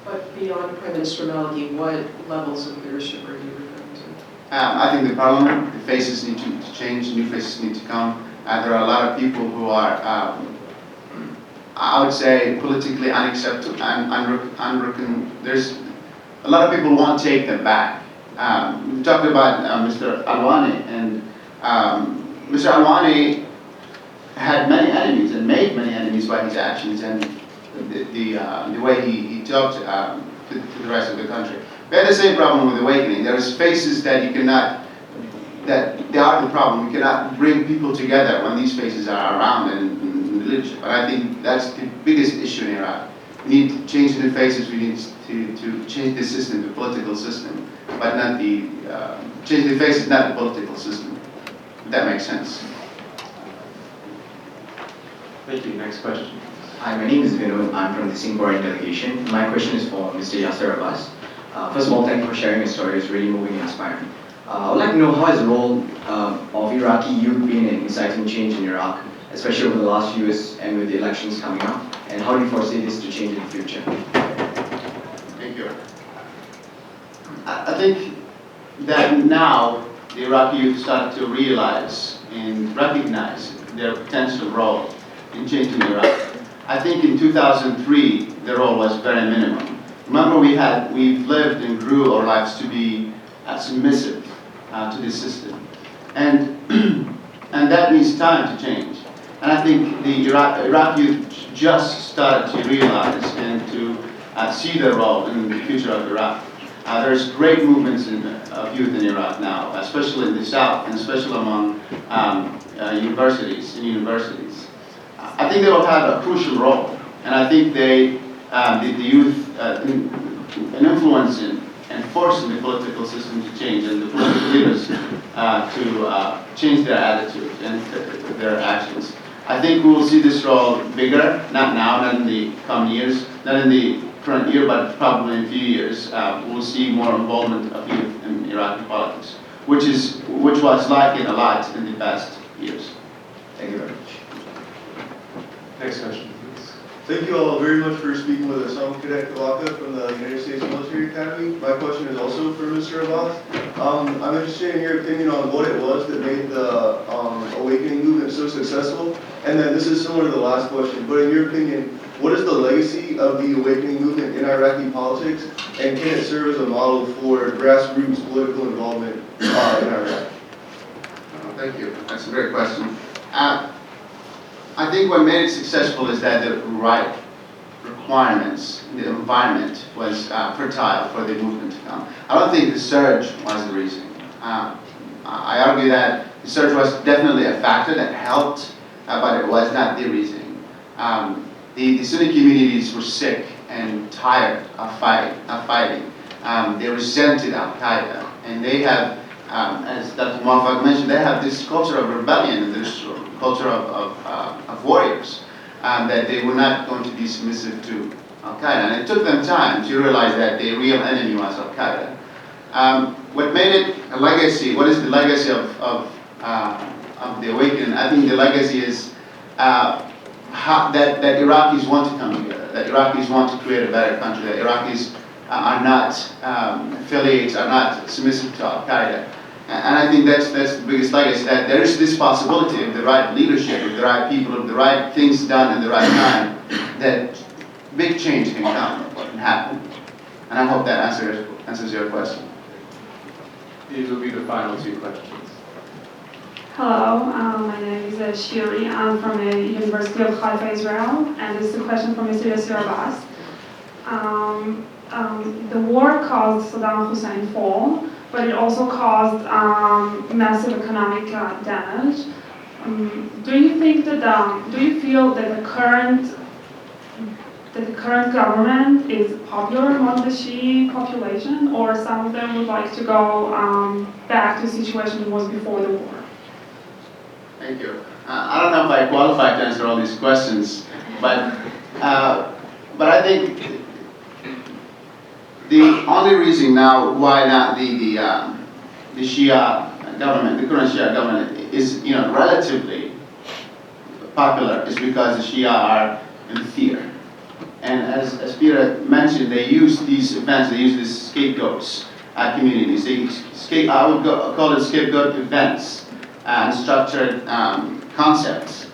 But beyond Prime Minister Maliki, what levels of leadership are you referring to? I think the parliament, the faces need to change, new faces need to come. There are a lot of people who are, I would say, politically unacceptable, there's a lot of people won't take them back. We talked about Mr. Alwani, and Mr. Alwani had many enemies and made many enemies by his actions and the way he talked to the rest of the country. We had the same problem with Awakening. There's faces that you cannot, that they are the problem. You cannot bring people together when these faces are around in the leadership. And I think that's the biggest issue in Iraq. We need to change the faces. We need to change the system, the political system, but not the change the faces, not the political system. If that makes sense. Thank you. Next question. Hi, my name is Vinod. I'm from the Singaporean delegation. My question is for Mr. Yasir Abbas. First of all, thank you for sharing your story. It's really moving and inspiring. I would like to know how has the role of Iraqi youth been in inciting change in Iraq, especially over the last few years and with the elections coming up, and how do you foresee this to change in the future? Thank you. I think that now the Iraqi youth started to realize and recognize their potential role in changing Iraq. I think in 2003, their role was very minimum. Remember, we've lived and grew our lives to be submissive to this system. And that needs time to change. And I think the Iraqi youth just started to realize and to see their role in the future of Iraq. There's great movements of youth in Iraq now, especially in the south, and especially among universities. I think they will have a crucial role, and I think the youth, an influence and forcing the political system to change, and the political leaders to change their attitude and their actions. I think we will see this role bigger, not now, not in the coming years, not in the current year, but probably in a few years. We'll see more involvement of youth in Iraqi politics, which was lacking a lot in the past years. Thank you very much. Next question, please. Thank you all very much for speaking with us. I'm Cadet Kalaka from the United States Military Academy. My question is also for Mr. Abbas. I'm interested in your opinion on what it was that made the awakening movement so successful. And then this is similar to the last question, but in your opinion, what is the legacy of the awakening movement in Iraqi politics, and can it serve as a model for grassroots political involvement in Iraq? Thank you. That's a great question. I think what made it successful is that the right requirements, the environment was fertile for the movement to come. I don't think the surge was the reason. I argue that the surge was definitely a factor that helped, but it was not the reason. The Sunni communities were sick and tired of fighting. They resented Al-Qaeda, and they have, as Dr. Mowaffak mentioned, they have this culture of rebellion and this culture of warriors, that they were not going to be submissive to Al-Qaeda. And it took them time to realize that the real enemy was Al-Qaeda. What made it a legacy, what is the legacy of the awakening? I think the legacy is that Iraqis want to come together, that Iraqis want to create a better country, that Iraqis are not affiliates, are not submissive to Al-Qaeda. And I think that's the biggest legacy, that there is this possibility of the right leadership, of the right people, of the right things done in the right time, that big change can come or can happen. And I hope that answers your question. These will be the final two questions. Hello, my name is Shiri. I'm from the University of Haifa, Israel, and this is a question for Mr. Yasir Abbas. The war caused Saddam Hussein fall, but it also caused massive economic damage. Do you think that, do you feel that the current government is popular among the Shi'i population, or some of them would like to go back to the situation it was before the war? Thank you. I don't know if I qualify to answer all these questions, but I think the only reason now why not the Shia government, the current Shia government, is relatively popular is because the Shia are in fear. And as Peter mentioned, they use these events, they use these scapegoats communities. I would call it scapegoat events and structured concepts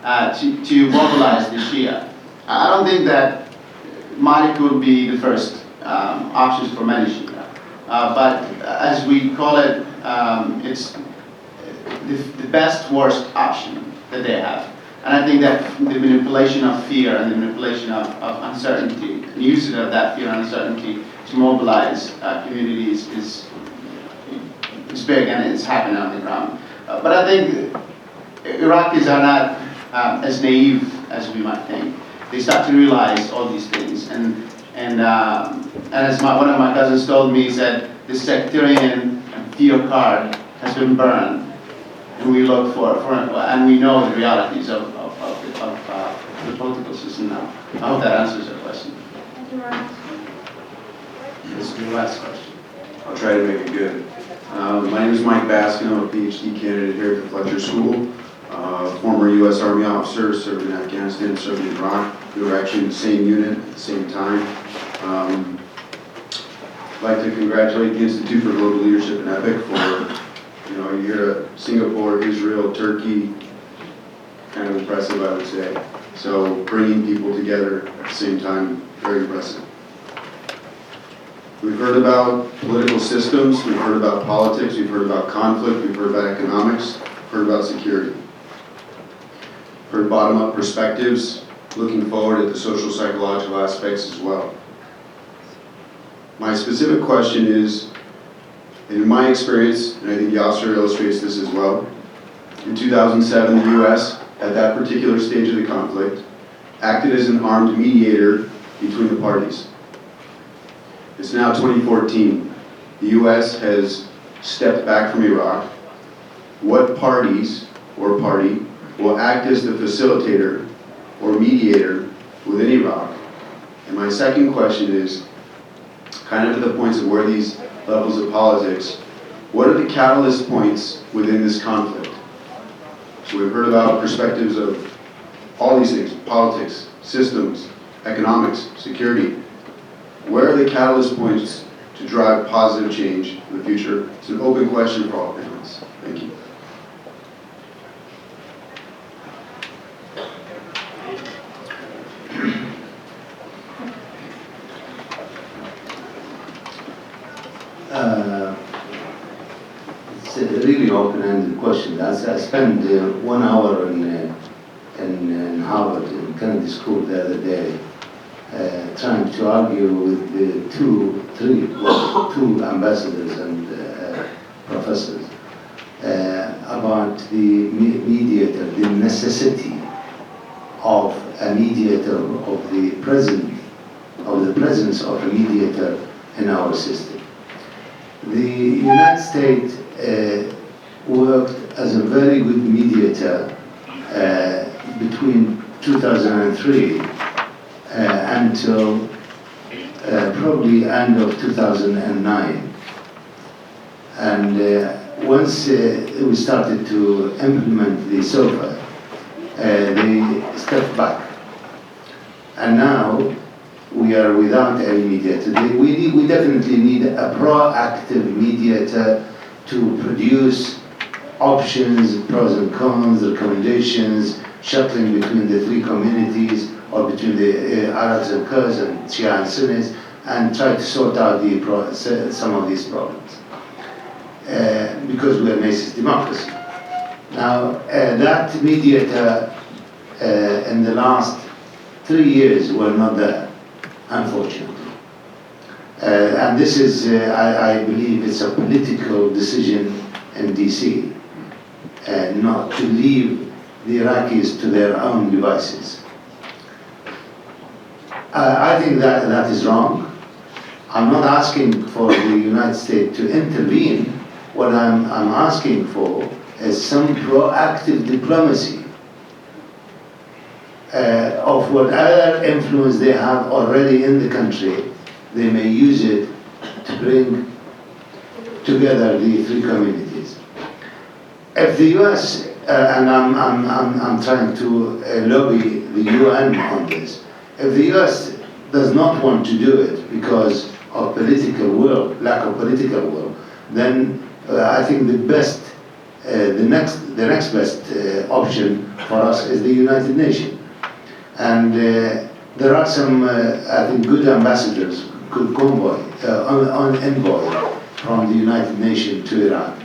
to mobilize the Shia. I don't think that Malik would be the first options for many Shia. But as we call it, it's the best worst option that they have. And I think that the manipulation of fear and the manipulation of uncertainty, and usage of that fear and uncertainty to mobilize communities is big, and it's happening on the ground. But I think Iraqis are not as naive as we might think. They start to realize all these things, and as one of my cousins told me, he said, the sectarian fear card has been burned, and we look for and we know the realities of the political system now. I hope that answers your question. Thank you very much. This will be the last question. I'll try to make it good. My name is Mike Baskin. I'm a PhD candidate here at the Fletcher School. Former U.S. Army officer, served in Afghanistan, served in Iraq. We were actually in the same unit at the same time. I'd like to congratulate the Institute for Global Leadership in EPIIC for, a year at Singapore, Israel, Turkey. Kind of impressive, I would say. So bringing people together at the same time, very impressive. We've heard about political systems, we've heard about politics, we've heard about conflict, we've heard about economics, we've heard about security. Heard bottom-up perspectives, looking forward at the social psychological aspects as well. My specific question is, in my experience, and I think Yasir illustrates this as well, in 2007 the U.S., at that particular stage of the conflict, acted as an armed mediator between the parties. It's now 2014. The U.S. has stepped back from Iraq. What parties or party will act as the facilitator or mediator within Iraq? And my second question is, kind of to the points of where these levels of politics, what are the catalyst points within this conflict? So we've heard about perspectives of all these things, politics, systems, economics, security. Where are the catalyst points to drive positive change in the future? It's an open question for all panelists. Thank you. It's a really open-ended question. I spent 1 hour in Harvard, in Kennedy School the other day, trying to argue with the two ambassadors and professors about the mediator, the necessity of a mediator, of the presence of a mediator in our system. The United States worked as a very good mediator between 2003 until probably end of 2009. And once we started to implement the SOFA, they stepped back. And now we are without any mediator. We definitely need a proactive mediator to produce options, pros and cons, recommendations, shuttling between the three communities or between the Arabs and Kurds and Shia and Sunnis, and try to sort out some of these problems. Because we are a nation democracy. Now, that mediator in the last 3 years were not there, unfortunately. And this is, I believe, it's a political decision in DC, not to leave the Iraqis to their own devices. I think that is wrong. I'm not asking for the United States to intervene. What I'm asking for is some proactive diplomacy of whatever influence they have already in the country. They may use it to bring together the three communities. If the U.S. And I'm trying to lobby the UN on this. If the U.S. does not want to do it because of political will, lack of political will, then I think the next best option for us is the United Nations. And there are some, I think, good ambassadors, good envoy from the United Nations to Iraq.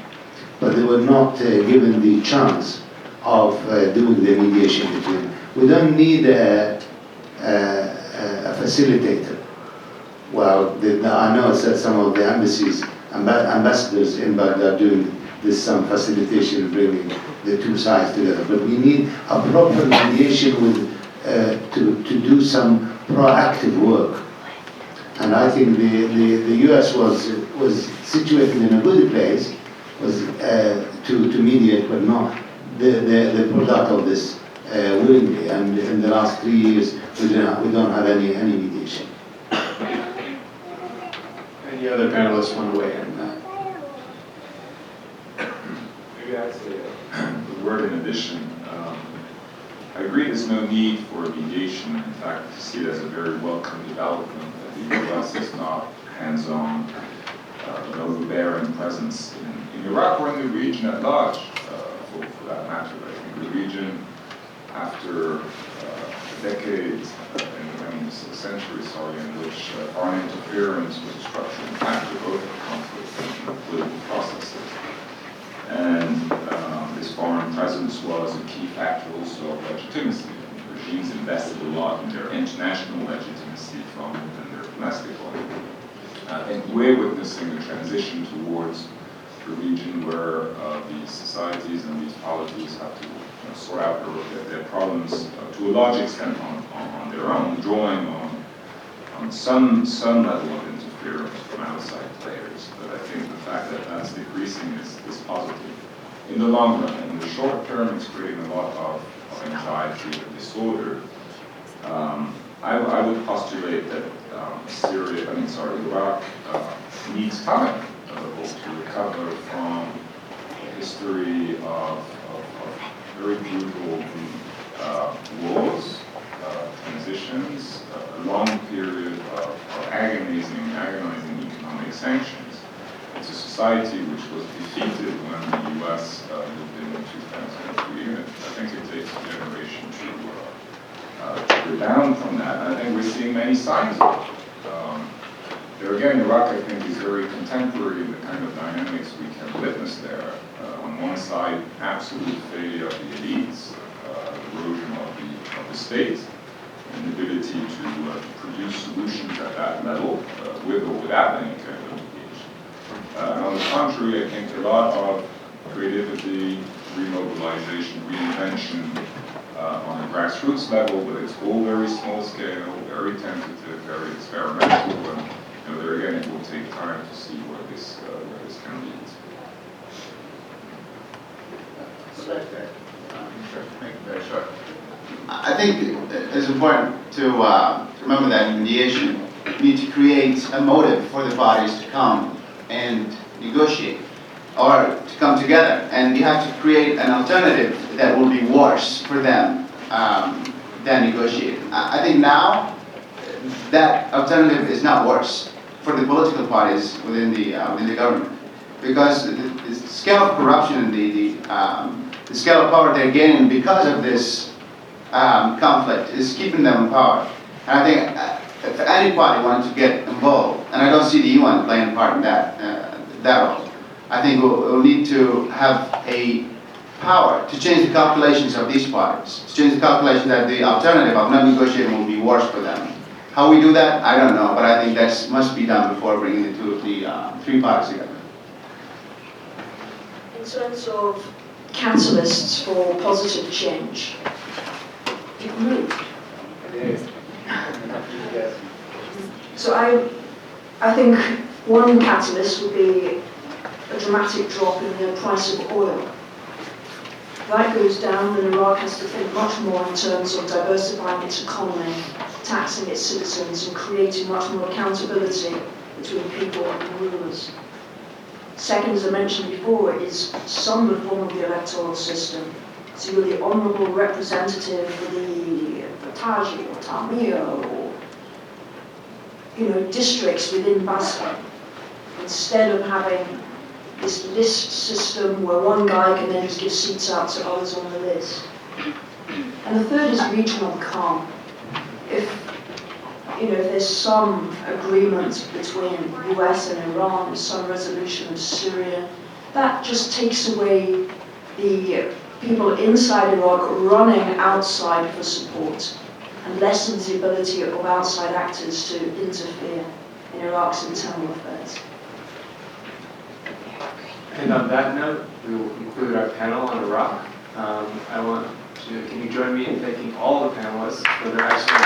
But they were not given the chance of doing the mediation between. We don't need a facilitator. Well, I know that some of the embassies, ambassadors in Baghdad are doing this, some facilitation, bringing the two sides together. But we need a proper mediation with, to do some proactive work. And I think the U.S. was situated in a good place, was to mediate, but not the product of this willingly. And in the last 3 years, we don't have any mediation. Any other panelists want to weigh in? Maybe I'd say the word in addition. I agree there's no need for mediation. In fact, I see it as a very welcome development that the U.S. is not hands-on, no Rubaie presence in Iraq or in the region at large, for that matter. I think the region, after decades, a century, in which foreign interference was a structural factor both of conflict and political processes. And this foreign presence was a key factor also of legitimacy. Regimes invested a lot in their international legitimacy from within their domestic one. I think we're witnessing a transition towards a region where these societies and these polities have to sort out their problems to a large extent on their own, drawing on some level of interference from outside players. But I think the fact that that's decreasing is positive. in the long run. In the short term, it's creating a lot of anxiety and disorder. I would postulate that Iraq needs time to recover from a history of very brutal wars, transitions, a long period of agonizing economic sanctions. It's a society which was defeated when the U.S. moved in 2003, and I think it takes a generation to rebound from that. And I think we're seeing many signs of it. There again, Iraq, I think, is very contemporary in the kind of dynamics we can witness there. On one side, absolute failure of the elites, erosion of the state, inability to produce solutions at that level, with or without any kind of mediation. And on the contrary, I think a lot of creativity, remobilization, reinvention on a grassroots level, but it's all very small scale, very tentative, very experimental, and there again, it will take time to see where this can lead. Make it very short. I think it's important to remember that in mediation, you need to create a motive for the parties to come and negotiate, or to come together, and you have to create an alternative that will be worse for them than negotiating. I think now that alternative is not worse for the political parties within the government, because the scale of corruption and the scale of power they're gaining because of this conflict is keeping them in power. And I think if any party wanted to get involved, and I don't see the UN playing a part in that role, I think we'll need to have a power to change the calculations of these parties, to change the calculation that the alternative of not negotiating will be worse for them. How we do that, I don't know, but I think that must be done before bringing the three parties together. In terms of catalysts for positive change, so I think one catalyst would be a dramatic drop in the price of oil. If that goes down, then Iraq has to think much more in terms of diversifying its economy, taxing its citizens, and creating much more accountability between people and rulers. Second, as I mentioned before, is some reform of the electoral system. So you're the honourable representative for the Taji or Tamir or districts within Basra, instead of having this list system where one guy can then just give seats out to others on the list. And the third is regional calm. If there's some agreement between the US and Iran, some resolution of Syria, that just takes away the people inside Iraq running outside for support and lessens the ability of outside actors to interfere in Iraq's internal affairs. And on that note, we will conclude our panel on Iraq. Can you join me in thanking all the panelists for their excellent